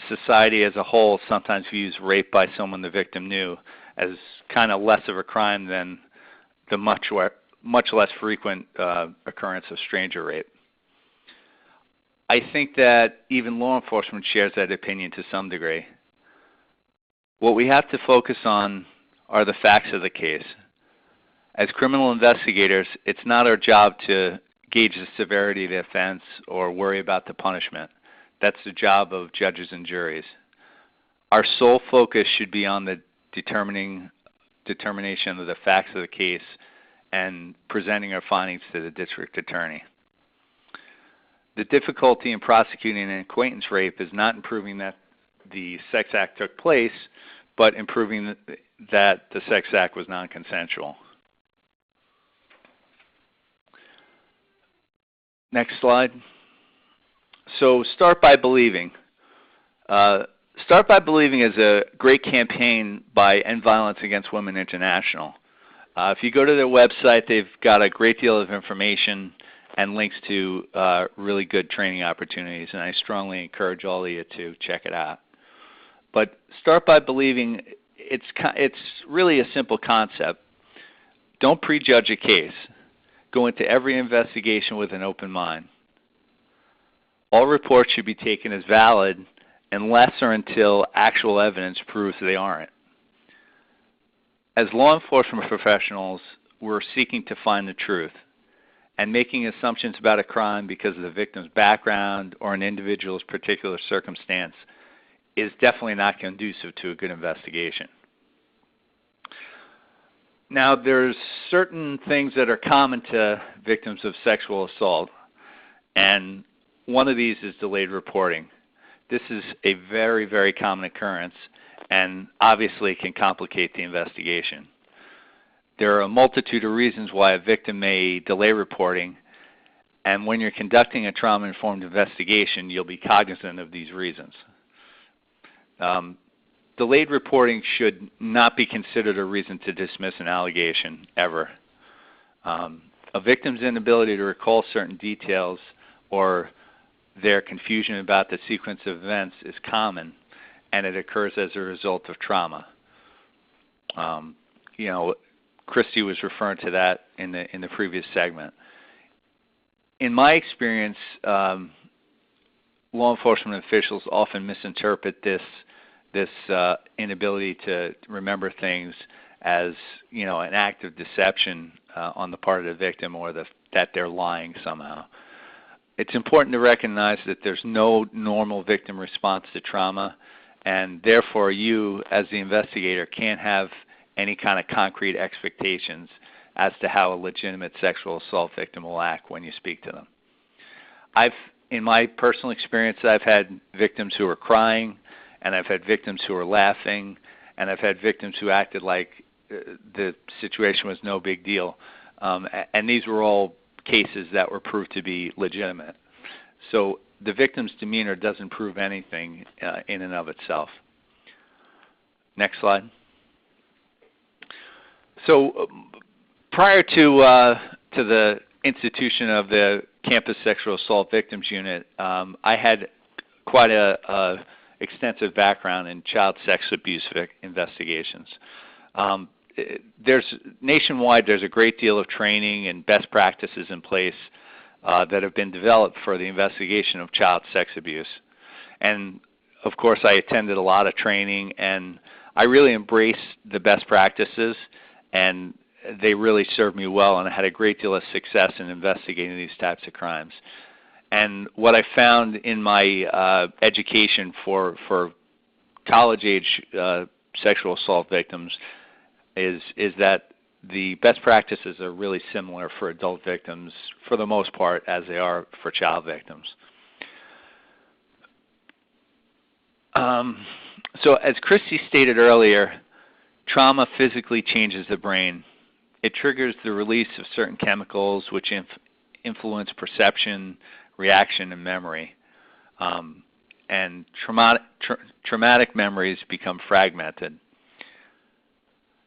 society as a whole sometimes views rape by someone the victim knew as kind of less of a crime than the much less frequent occurrence of stranger rape. I think that even law enforcement shares that opinion to some degree. What we have to focus on are the facts of the case. As criminal investigators, it's not our job to gauge the severity of the offense or worry about the punishment. That's the job of judges and juries. Our sole focus should be on the determination of the facts of the case and presenting our findings to the district attorney. The difficulty in prosecuting an acquaintance rape is not proving that the sex act took place, but in proving that the sex act was non-consensual. Next slide. So Start by Believing. Start by Believing is a great campaign by End Violence Against Women International. If you go to their website, they've got a great deal of information and links to really good training opportunities, and I strongly encourage all of you to check it out. But Start by Believing, it's really a simple concept. Don't prejudge a case. Go into every investigation with an open mind. All reports should be taken as valid unless or until actual evidence proves they aren't. As law enforcement professionals, we're seeking to find the truth, and making assumptions about a crime because of the victim's background or an individual's particular circumstance is definitely not conducive to a good investigation. Now, there's certain things that are common to victims of sexual assault, and one of these is delayed reporting. This is a very, very common occurrence, and obviously can complicate the investigation. There are a multitude of reasons why a victim may delay reporting, and when you're conducting a trauma-informed investigation, you'll be cognizant of these reasons. Delayed reporting should not be considered a reason to dismiss an allegation, ever. A victim's inability to recall certain details or their confusion about the sequence of events is common, and it occurs as a result of trauma. Christy was referring to that in the previous segment. In my experience, law enforcement officials often misinterpret this inability to remember things as an act of deception on the part of the victim, or that they're lying somehow. It's important to recognize that there's no normal victim response to trauma, and therefore you, as the investigator, can't have any kind of concrete expectations as to how a legitimate sexual assault victim will act when you speak to them. In my personal experience, I've had victims who are crying, and I've had victims who are laughing, and I've had victims who acted like the situation was no big deal. And these were all cases that were proved to be legitimate. So the victim's demeanor doesn't prove anything in and of itself. Next slide. So prior to the institution of the Campus Sexual Assault Victims Unit, I had quite a extensive background in child sex abuse investigations. Nationwide, there's a great deal of training and best practices in place that have been developed for the investigation of child sex abuse. And of course, I attended a lot of training, and I really embraced the best practices, and they really served me well, and I had a great deal of success in investigating these types of crimes. And what I found in my education for college-age sexual assault victims is that the best practices are really similar for adult victims, for the most part, as they are for child victims. So as Christy stated earlier, trauma physically changes the brain. It triggers the release of certain chemicals which influence perception, reaction, and memory. And traumatic memories become fragmented.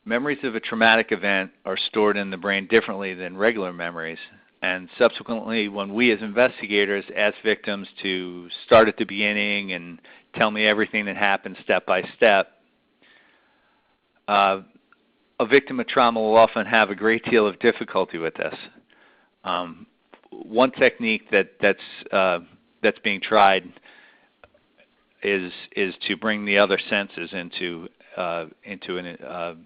Memories of a traumatic event are stored in the brain differently than regular memories. And subsequently, when we as investigators ask victims to start at the beginning and tell me everything that happened step by step, a victim of trauma will often have a great deal of difficulty with this. One technique that's being tried is to bring the other senses into an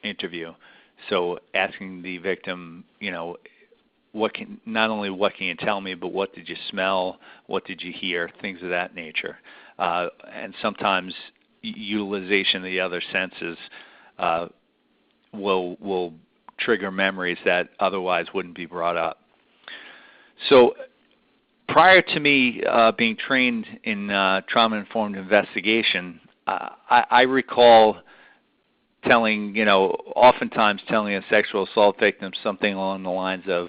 interview. So asking the victim, not only what can you tell me, but what did you smell, what did you hear, things of that nature. And sometimes utilization of the other senses will trigger memories that otherwise wouldn't be brought up. So prior to me being trained in trauma-informed investigation, I recall oftentimes telling a sexual assault victim something along the lines of,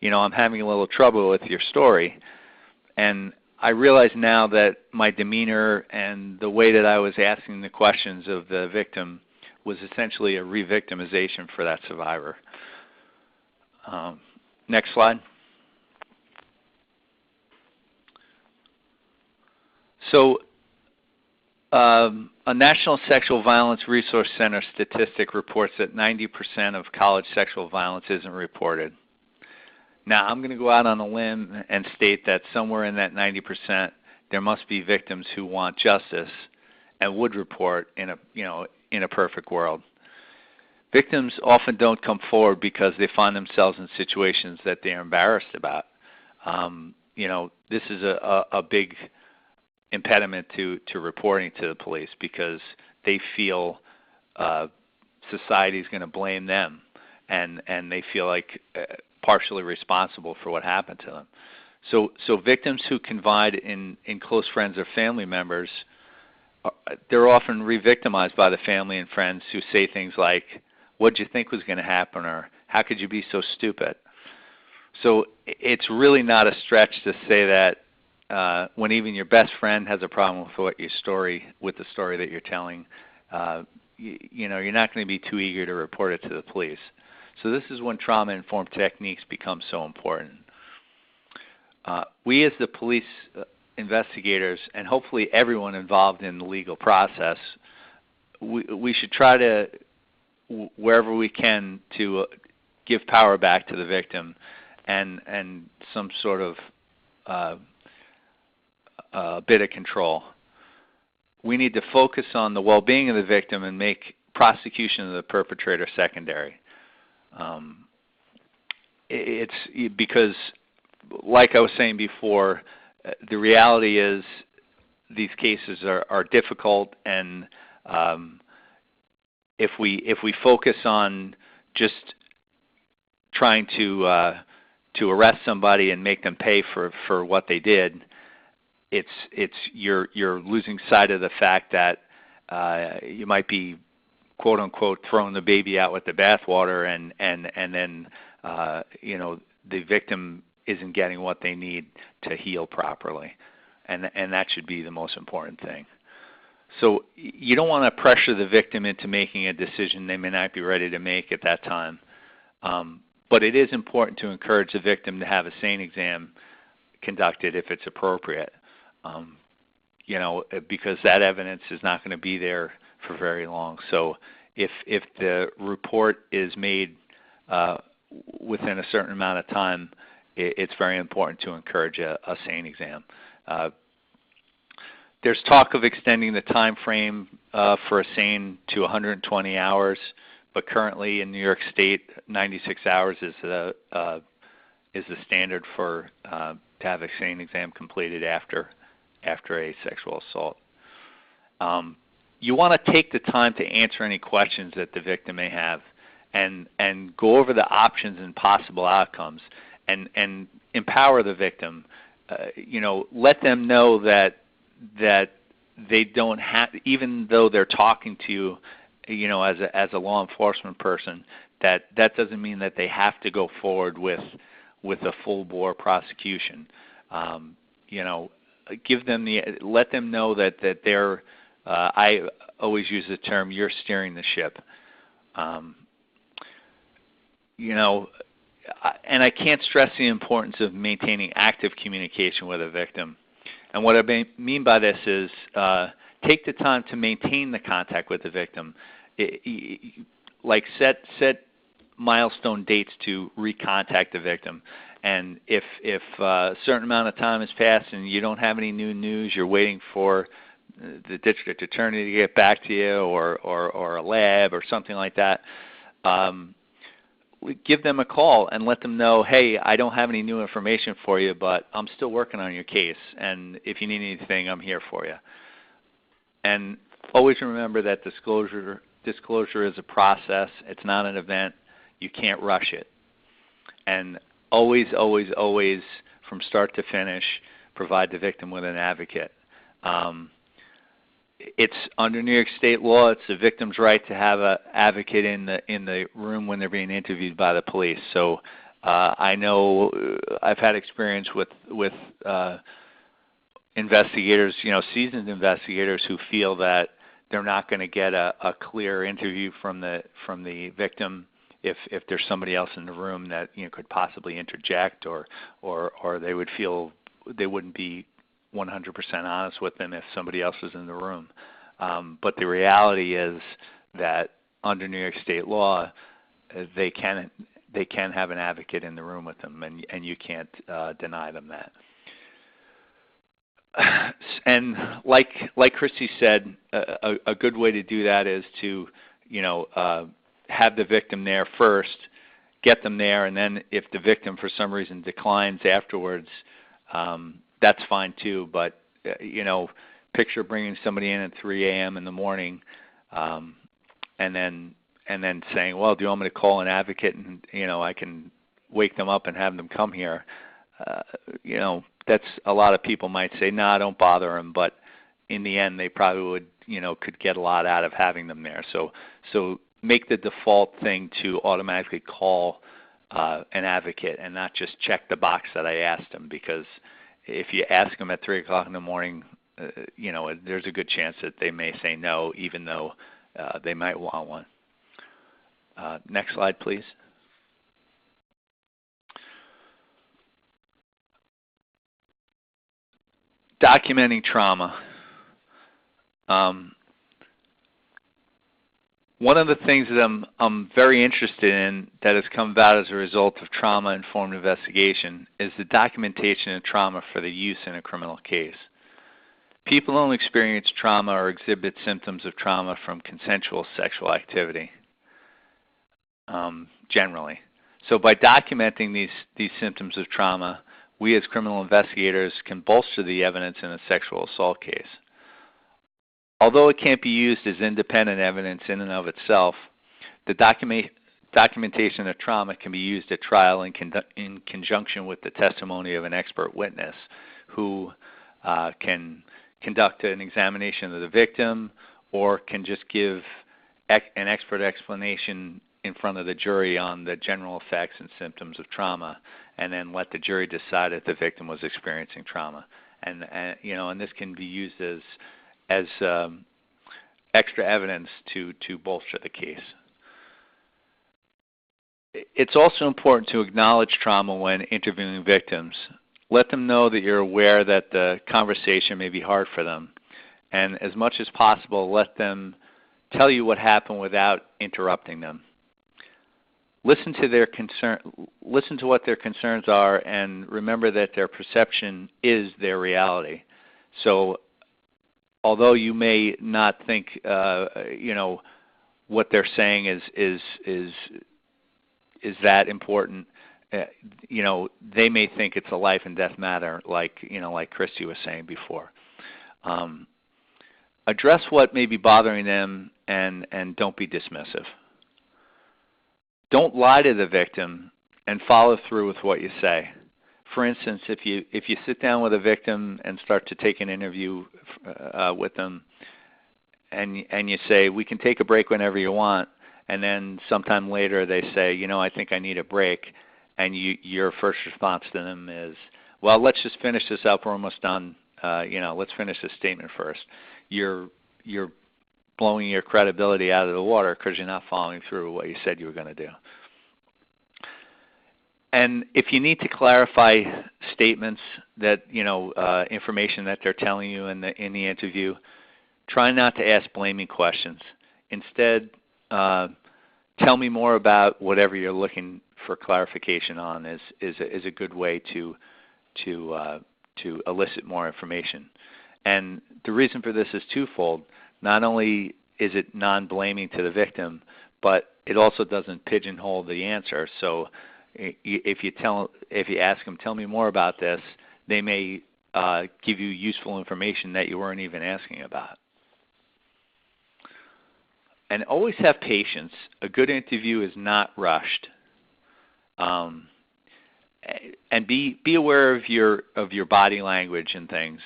I'm having a little trouble with your story. And I realize now that my demeanor and the way that I was asking the questions of the victim was essentially a re-victimization for that survivor. Next slide. So a National Sexual Violence Resource Center statistic reports that 90% of college sexual violence isn't reported. Now, I'm going to go out on a limb and state that somewhere in that 90%, there must be victims who want justice and would report in a perfect world. Victims often don't come forward because they find themselves in situations that they're embarrassed about. This is a big impediment to reporting to the police because they feel society is going to blame them, and they feel like partially responsible for what happened to them. So victims who confide in close friends or family members, they're often re-victimized by the family and friends who say things like, what'd you think was going to happen, or how could you be so stupid? So it's really not a stretch to say that when even your best friend has a problem with the story that you're telling, you're not going to be too eager to report it to the police. So this is when trauma-informed techniques become so important. We as the police investigators, and hopefully everyone involved in the legal process, we should try to, wherever we can, to give power back to the victim and some sort of bit of control. We need to focus on the well-being of the victim and make prosecution of the perpetrator secondary. It's because, like I was saying before, the reality is these cases are difficult, and if we focus on just trying to arrest somebody and make them pay for what they did, you're losing sight of the fact that you might be, quote unquote, throwing the baby out with the bathwater, and then the victim isn't getting what they need to heal properly, and that should be the most important thing. So you don't want to pressure the victim into making a decision they may not be ready to make at that time. But it is important to encourage the victim to have a SANE exam conducted if it's appropriate, because that evidence is not going to be there for very long. So if the report is made within a certain amount of time, it's very important to encourage a SANE exam. There's talk of extending the time frame for a SANE to 120 hours. But currently in New York State, 96 hours is the standard for to have a SANE exam completed after a sexual assault. You want to take the time to answer any questions that the victim may have, and go over the options and possible outcomes, and empower the victim. Let them know that they don't have, even though they're talking to you, as a law enforcement person, that doesn't mean that they have to go forward with a full-bore prosecution. Let them know that they're. I always use the term, you're steering the ship. And I can't stress the importance of maintaining active communication with a victim. And what I mean by this is take the time to maintain the contact with the victim. Like set milestone dates to recontact the victim. And if a certain amount of time has passed and you don't have any new news, you're waiting for the district attorney to get back to you, or a lab or something like that, give them a call and let them know, hey, I don't have any new information for you, but I'm still working on your case, and if you need anything, I'm here for you. And always remember that disclosure is a process. It's not an event. You can't rush it. And always, always, always, from start to finish, provide the victim with an advocate. It's under New York State law. It's the victim's right to have an advocate in the room when they're being interviewed by the police. So I know I've had experience with investigators, seasoned investigators, who feel that they're not going to get a clear interview from the victim if there's somebody else in the room that could possibly interject, or they would feel they wouldn't be 100% honest with them if somebody else was in the room. But the reality is that under New York State law, they can have an advocate in the room with them, and you can't deny them that. And like Christy said, a good way to do that is to have the victim there first, get them there, and then if the victim for some reason declines afterwards, that's fine too. But picture bringing somebody in at 3 a.m. in the morning, and then saying, well, do you want me to call an advocate and I can wake them up and have them come here? That's, a lot of people might say, nah, don't bother them, but in the end they probably would could get a lot out of having them there. So make the default thing to automatically call an advocate and not just check the box that I asked them, because if you ask them at 3 o'clock in the morning, there's a good chance that they may say no, even though they might want one. Next slide, please. Documenting trauma. One of the things that I'm very interested in that has come about as a result of trauma-informed investigation is the documentation of trauma for the use in a criminal case. People don't experience trauma or exhibit symptoms of trauma from consensual sexual activity, generally. So by documenting these symptoms of trauma, we as criminal investigators can bolster the evidence in a sexual assault case. Although it can't be used as independent evidence in and of itself, the documentation of trauma can be used at trial in conjunction with the testimony of an expert witness who can conduct an examination of the victim or can just give an expert explanation in front of the jury on the general effects and symptoms of trauma, and then let the jury decide if the victim was experiencing trauma. And this can be used as extra evidence to bolster the case. It's also important to acknowledge trauma when interviewing victims. Let them know that you're aware that the conversation may be hard for them, and as much as possible, let them tell you what happened without interrupting them. Listen to what their concerns are, and remember that their perception is their reality. So although you may not think what they're saying is that important, they may think it's a life and death matter, like Christy was saying before. Address what may be bothering them, and don't be dismissive. Don't lie to the victim, and follow through with what you say. For instance, if you sit down with a victim and start to take an interview with them, and you say, we can take a break whenever you want, and then sometime later they say, I think I need a break, and your first response to them is, well, let's just finish this up. We're almost done. Let's finish this statement first. You're blowing your credibility out of the water because you're not following through with what you said you were going to do. And if you need to clarify statements that, information that they're telling you in the interview, try not to ask blaming questions. Instead, tell me more about whatever you're looking for clarification on is a good way to elicit more information. And the reason for this is twofold. Not only is it non-blaming to the victim, but it also doesn't pigeonhole the answer. So if you ask them, tell me more about this, they may give you useful information that you weren't even asking about. And always have patience. A good interview is not rushed. And be aware of your body language and things,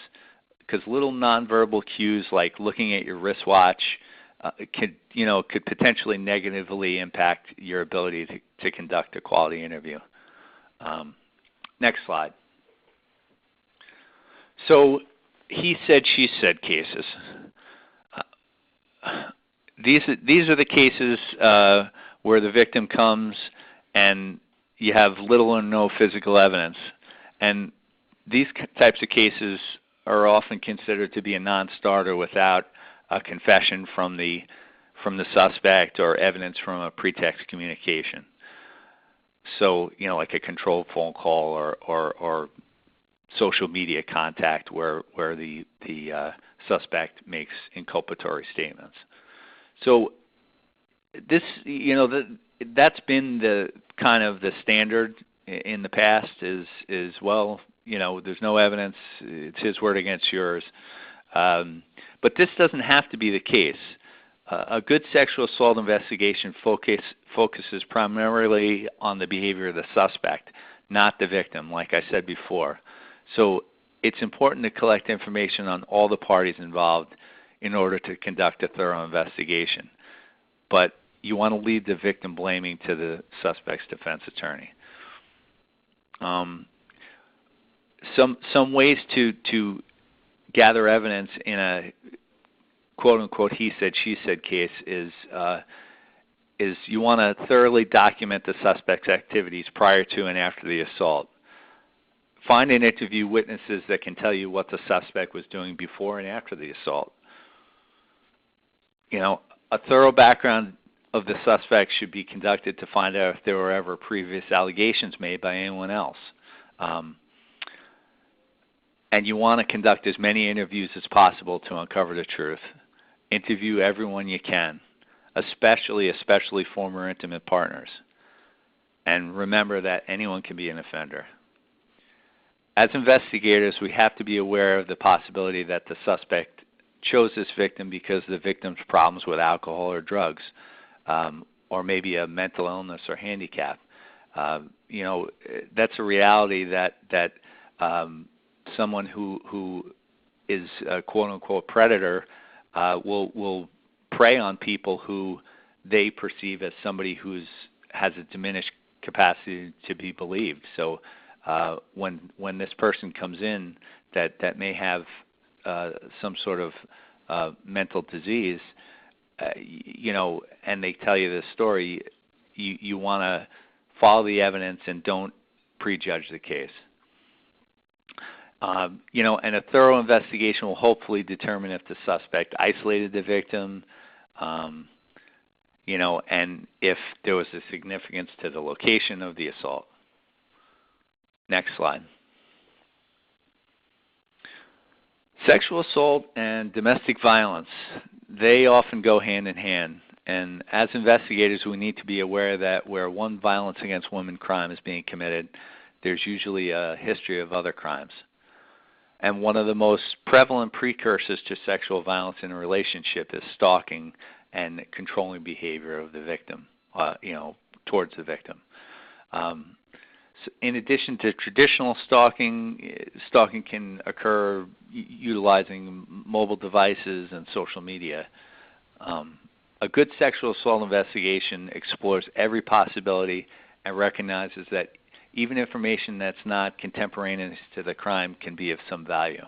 because little nonverbal cues like looking at your wristwatch could potentially negatively impact your ability to conduct a quality interview. Next slide. So he said, she said cases. These are the cases where the victim comes and you have little or no physical evidence. And these types of cases are often considered to be a non-starter without a confession from the suspect or evidence from a pretext communication. So, like a controlled phone call or social media contact where the suspect makes inculpatory statements. So this, that's been the kind of the standard in the past is well, there's no evidence, it's his word against yours. But this doesn't have to be the case. A good sexual assault investigation focuses primarily on the behavior of the suspect, not the victim, like I said before. So it's important to collect information on all the parties involved in order to conduct a thorough investigation. But you want to leave the victim blaming to the suspect's defense attorney. Some ways to gather evidence in a quote-unquote he said, she said case is you want to thoroughly document the suspect's activities prior to and after the assault. Find and interview witnesses that can tell you what the suspect was doing before and after the assault. You know, a thorough background of the suspect should be conducted to find out if there were ever previous allegations made by anyone else. And you want to conduct as many interviews as possible to uncover the truth. Interview everyone you can, especially former intimate partners. And remember that anyone can be an offender. As investigators, we have to be aware of the possibility that the suspect chose this victim because of the victim's problems with alcohol or drugs, or maybe a mental illness or handicap. You know, that's a reality that someone who is a quote-unquote predator will prey on people who they perceive as somebody who has a diminished capacity to be believed. So when this person comes in that may have some sort of mental disease, you know, and they tell you this story, you want to follow the evidence and don't prejudge the case. You know, and a thorough investigation will hopefully determine if the suspect isolated the victim, you know, and if there was a significance to the location of the assault. Next slide. Sexual assault and domestic violence, they often go hand in hand. And as investigators, we need to be aware that where one violence against women crime is being committed, there's usually a history of other crimes. And one of the most prevalent precursors to sexual violence in a relationship is stalking and controlling behavior of the victim, you know, towards the victim. So in addition to traditional stalking, stalking can occur utilizing mobile devices and social media. A good sexual assault investigation explores every possibility and recognizes that even information that's not contemporaneous to the crime can be of some value.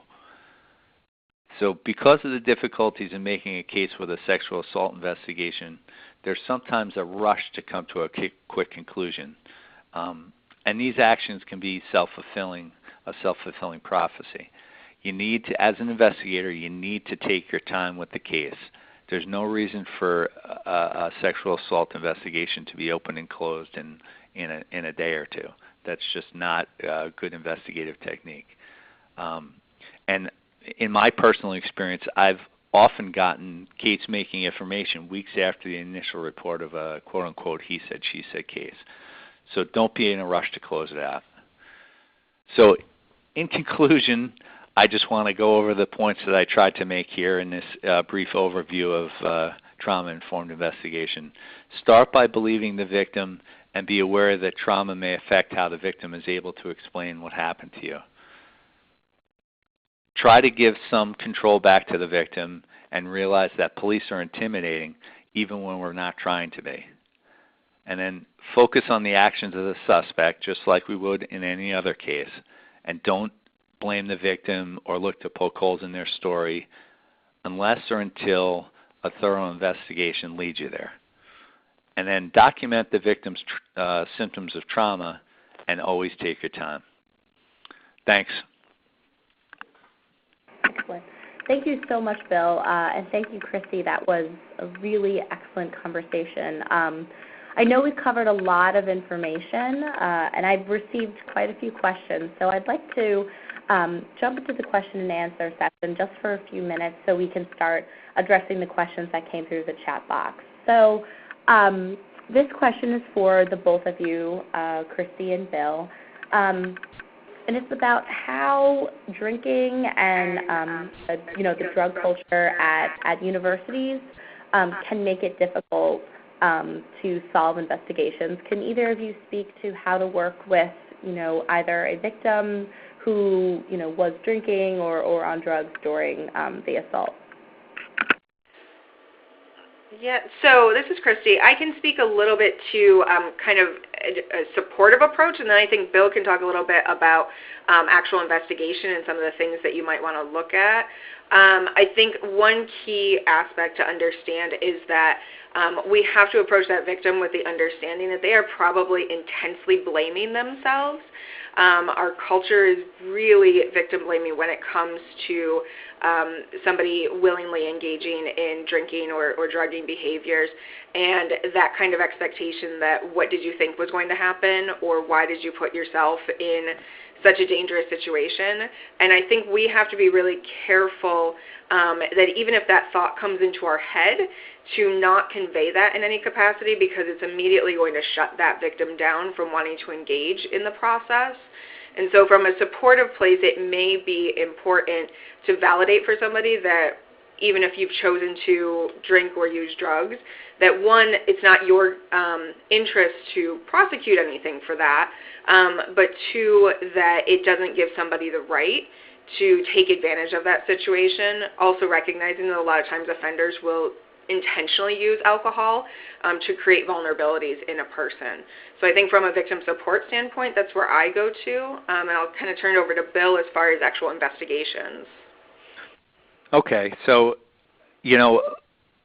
So because of the difficulties in making a case with a sexual assault investigation, there's sometimes a rush to come to a quick conclusion. And these actions can be a self-fulfilling prophecy. You need to, as an investigator, you need to take your time with the case. There's no reason for a sexual assault investigation to be open and closed in a day or two. That's just not a good investigative technique. And in my personal experience, I've often gotten case-making information weeks after the initial report of a quote-unquote he said, she said case. So don't be in a rush to close it out. So in conclusion, I just want to go over the points that I tried to make here in this brief overview of trauma-informed investigation. Start by believing the victim and be aware that trauma may affect how the victim is able to explain what happened to you. Try to give some control back to the victim and realize that police are intimidating even when we're not trying to be. And then focus on the actions of the suspect just like we would in any other case. And don't blame the victim or look to poke holes in their story unless or until a thorough investigation leads you there. And then document the victim's symptoms of trauma and always take your time. Thanks. Excellent. Thank you so much, Bill, and thank you, Christy. That was a really excellent conversation. I know we've covered a lot of information, and I've received quite a few questions, so I'd like to jump into the question and answer session just for a few minutes so we can start addressing the questions that came through the chat box. So this question is for the both of you, Christy and Bill, and it's about how drinking and the drug culture at universities can make it difficult to solve investigations. Can either of you speak to how to work with either a victim who was drinking or on drugs during the assault? Yeah, so this is Christy. I can speak a little bit to kind of a supportive approach, and then I think Bill can talk a little bit about actual investigation and some of the things that you might want to look at. I think one key aspect to understand is that we have to approach that victim with the understanding that they are probably intensely blaming themselves. Our culture is really victim blaming when it comes to somebody willingly engaging in drinking or drugging behaviors, and that kind of expectation that what did you think was going to happen, or why did you put yourself in such a dangerous situation. And I think we have to be really careful that even if that thought comes into our head, to not convey that in any capacity, because it's immediately going to shut that victim down from wanting to engage in the process. And so from a supportive place, it may be important to validate for somebody that even if you've chosen to drink or use drugs, that one, it's not your interest to prosecute anything for that, but two, that it doesn't give somebody the right to take advantage of that situation. Also recognizing that a lot of times offenders will intentionally use alcohol to create vulnerabilities in a person. So I think from a victim support standpoint, that's where I go to, and I'll kind of turn it over to Bill as far as actual investigations. Okay, so, you know,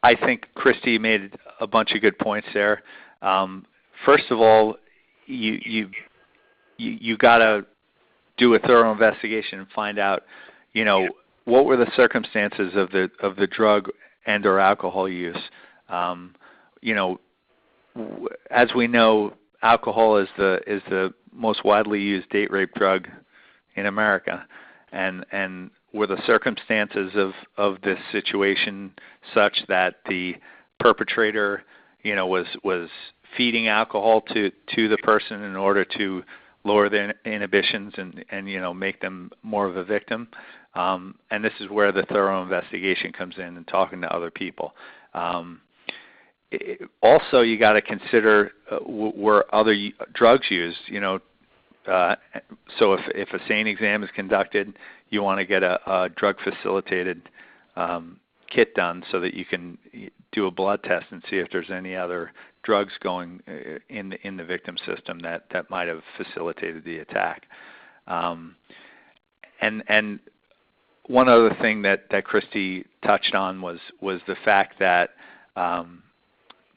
I think Christy made a bunch of good points there. First of all, you got to do a thorough investigation and find out, you know, what were the circumstances of the drug and or alcohol use. You know, as we know, alcohol is the most widely used date rape drug in America, and were the circumstances of this situation such that the perpetrator, you know, was feeding alcohol to the person in order to lower their inhibitions and you know, make them more of a victim. And this is where the thorough investigation comes in and talking to other people. Also, you got to consider were other drugs used. You know, so if a SANE exam is conducted, you want to get a drug-facilitated kit done so that you can do a blood test and see if there's any other drugs going in the victim system that might have facilitated the attack. And one other thing that Christy touched on was the fact that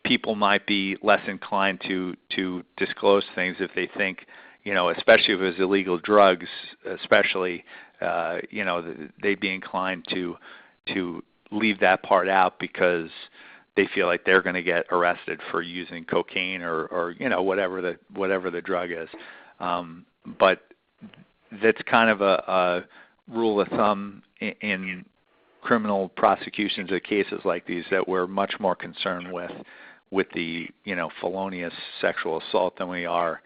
people might be less inclined to disclose things if they think, you know, especially if it was illegal drugs, especially, you know, they'd be inclined to leave that part out because they feel like they're going to get arrested for using cocaine or you know, whatever the drug is. But that's kind of a rule of thumb in criminal prosecutions of cases like these, that we're much more concerned with the, you know, felonious sexual assault than we are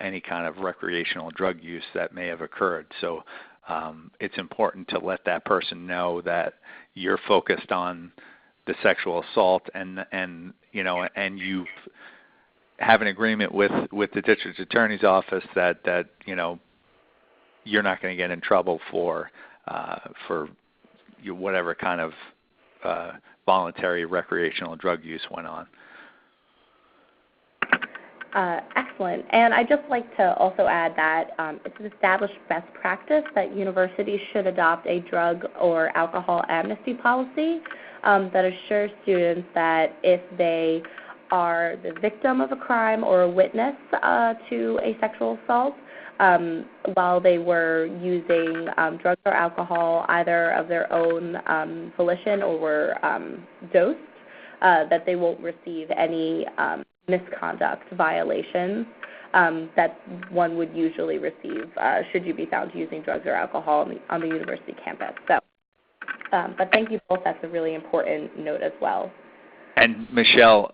any kind of recreational drug use that may have occurred. So it's important to let that person know that you're focused on the sexual assault and you know, and you have an agreement with the district attorney's office that you know, you're not going to get in trouble for whatever kind of voluntary recreational drug use went on. Excellent. And I'd just like to also add that it's an established best practice that universities should adopt a drug or alcohol amnesty policy that assures students that if they are the victim of a crime or a witness to a sexual assault, while they were using drugs or alcohol either of their own volition or were dosed, that they won't receive any misconduct violations that one would usually receive should you be found using drugs or alcohol on the university campus. So, but thank you both. That's a really important note as well. And Michelle,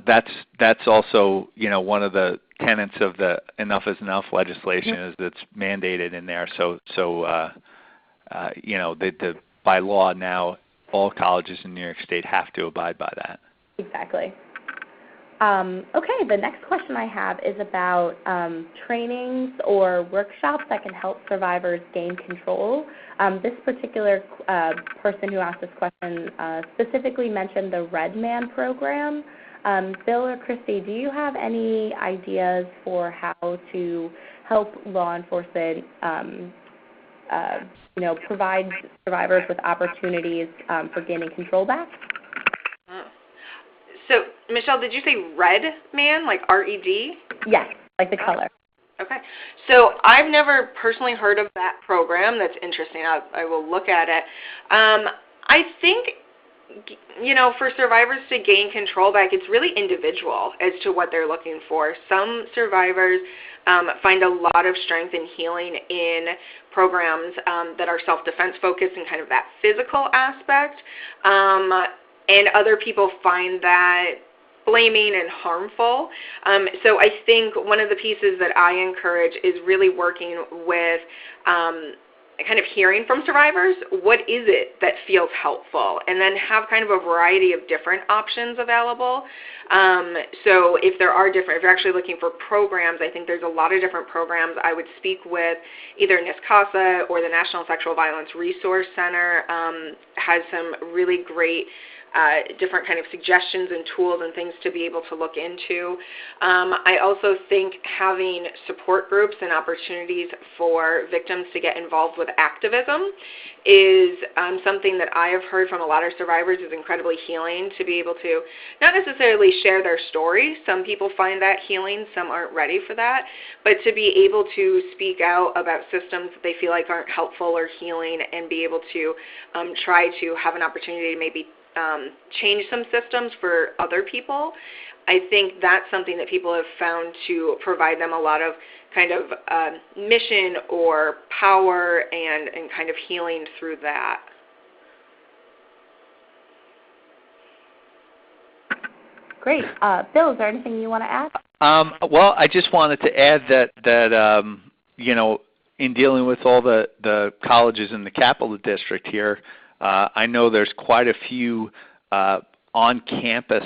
that's also, you know, one of the tenets of the Enough is Enough legislation is that's mandated in there. So you know, by law now, all colleges in New York State have to abide by that. Exactly. Okay, the next question I have is about trainings or workshops that can help survivors gain control. This particular person who asked this question specifically mentioned the Red Man program. Bill or Christy, do you have any ideas for how to help law enforcement provide survivors with opportunities for gaining control back? So, Michelle, did you say Red Man, like R-E-D? Yes, like the color. Okay. So I've never personally heard of that program. That's interesting. I will look at it. I think, for survivors to gain control back, it's really individual as to what they're looking for. Some survivors find a lot of strength and healing in programs that are self-defense focused and kind of that physical aspect. And other people find that blaming and harmful. So I think one of the pieces that I encourage is really working with kind of hearing from survivors, what is it that feels helpful, and then have kind of a variety of different options available. So if you're actually looking for programs, I think there's a lot of different programs. I would speak with either NISCASA or the National Sexual Violence Resource Center has some really great different kind of suggestions and tools and things to be able to look into. I also think having support groups and opportunities for victims to get involved with activism is something that I have heard from a lot of survivors is incredibly healing, to be able to not necessarily share their story. Some people find that healing, some aren't ready for that, but to be able to speak out about systems that they feel like aren't helpful or healing, and be able to try to have an opportunity to maybe change some systems for other people. I think that's something that people have found to provide them a lot of kind of mission or power and kind of healing through that. Great. Bill, is there anything you want to add? Well, I just wanted to add that in dealing with all the colleges in the Capital District here, I know there's quite a few on-campus,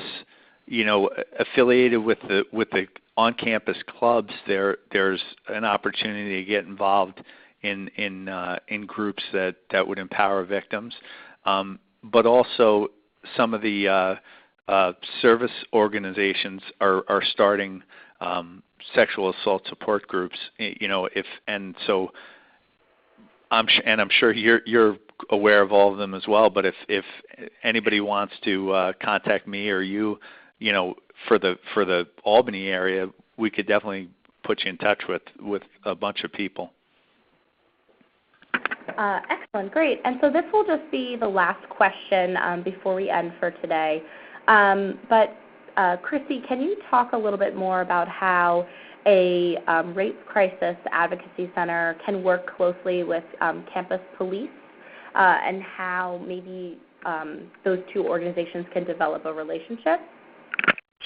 affiliated with the on-campus clubs. There's an opportunity to get involved in groups that would empower victims, but also some of the service organizations are starting sexual assault support groups. So I'm sure you're aware of all of them as well, but if anybody wants to contact me or you, for the Albany area, we could definitely put you in touch with a bunch of people. Excellent, great. And so this will just be the last question before we end for today. But Christy, can you talk a little bit more about how a rape crisis advocacy center can work closely with campus police and how maybe those two organizations can develop a relationship?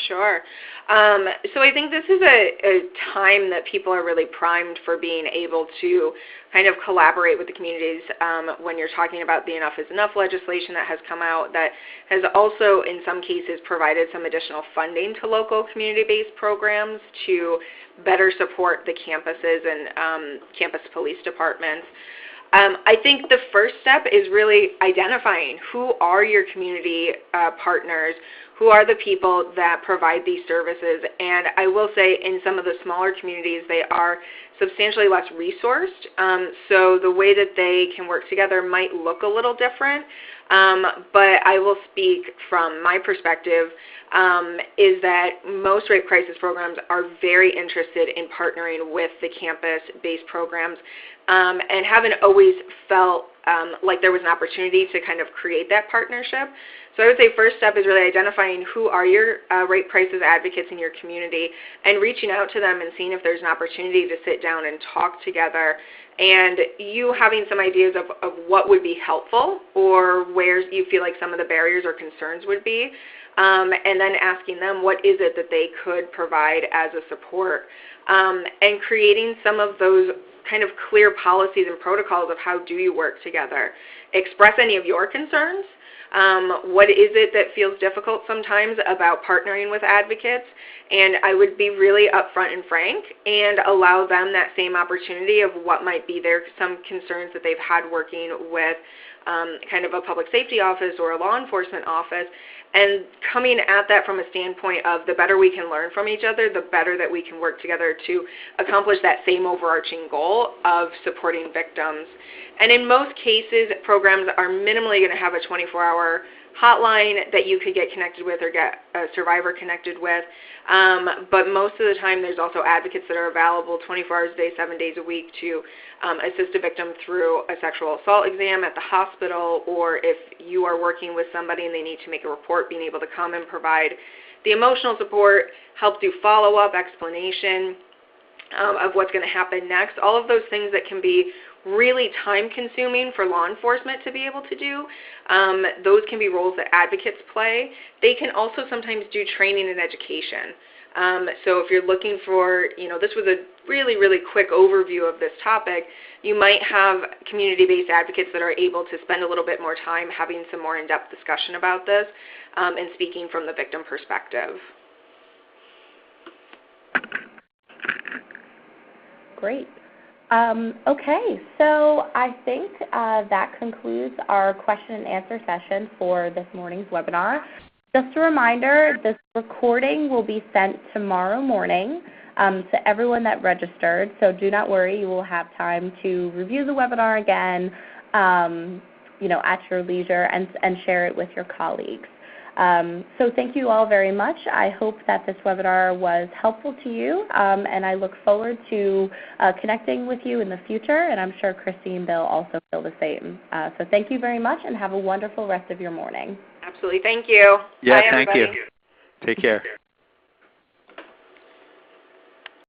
Sure. So I think this is a time that people are really primed for being able to kind of collaborate with the communities when you're talking about the Enough is Enough legislation that has come out, that has also in some cases provided some additional funding to local community-based programs to better support the campuses and campus police departments. I think the first step is really identifying who are your community partners, who are the people that provide these services. And I will say in some of the smaller communities, they are substantially less resourced. So the way that they can work together might look a little different. But I will speak from my perspective is that most rape crisis programs are very interested in partnering with the campus-based programs and haven't always felt like there was an opportunity to kind of create that partnership. So I would say first step is really identifying who are your rape crisis advocates in your community and reaching out to them and seeing if there's an opportunity to sit down and talk together, and you having some ideas of what would be helpful or where you feel like some of the barriers or concerns would be, and then asking them what is it that they could provide as a support, and creating some of those kind of clear policies and protocols of how do you work together. Express any of your concerns, What is it that feels difficult sometimes about partnering with advocates? And I would be really upfront and frank and allow them that same opportunity of what might be some concerns that they've had working with kind of a public safety office or a law enforcement office, and coming at that from a standpoint of the better we can learn from each other, the better that we can work together to accomplish that same overarching goal of supporting victims. And in most cases, programs are minimally going to have a 24-hour hotline that you could get connected with or get a survivor connected with. But most of the time, there's also advocates that are available 24 hours a day, 7 days a week to assist a victim through a sexual assault exam at the hospital, or if you are working with somebody and they need to make a report, being able to come and provide the emotional support, help do follow-up, explanation of what's going to happen next. All of those things that can be really time-consuming for law enforcement to be able to do. Those can be roles that advocates play. They can also sometimes do training and education. So if you're looking for, this was a really, really quick overview of this topic, you might have community-based advocates that are able to spend a little bit more time having some more in-depth discussion about this and speaking from the victim perspective. Great. Okay, so I think that concludes our question and answer session for this morning's webinar. Just a reminder, this recording will be sent tomorrow morning to everyone that registered, so do not worry, you will have time to review the webinar again at your leisure and share it with your colleagues. So thank you all very much. I hope that this webinar was helpful to you, and I look forward to connecting with you in the future, and I'm sure Christy and Bill also feel the same. So thank you very much, and have a wonderful rest of your morning. Absolutely. Thank you. Yeah, Bye, thank everybody. you. Take care.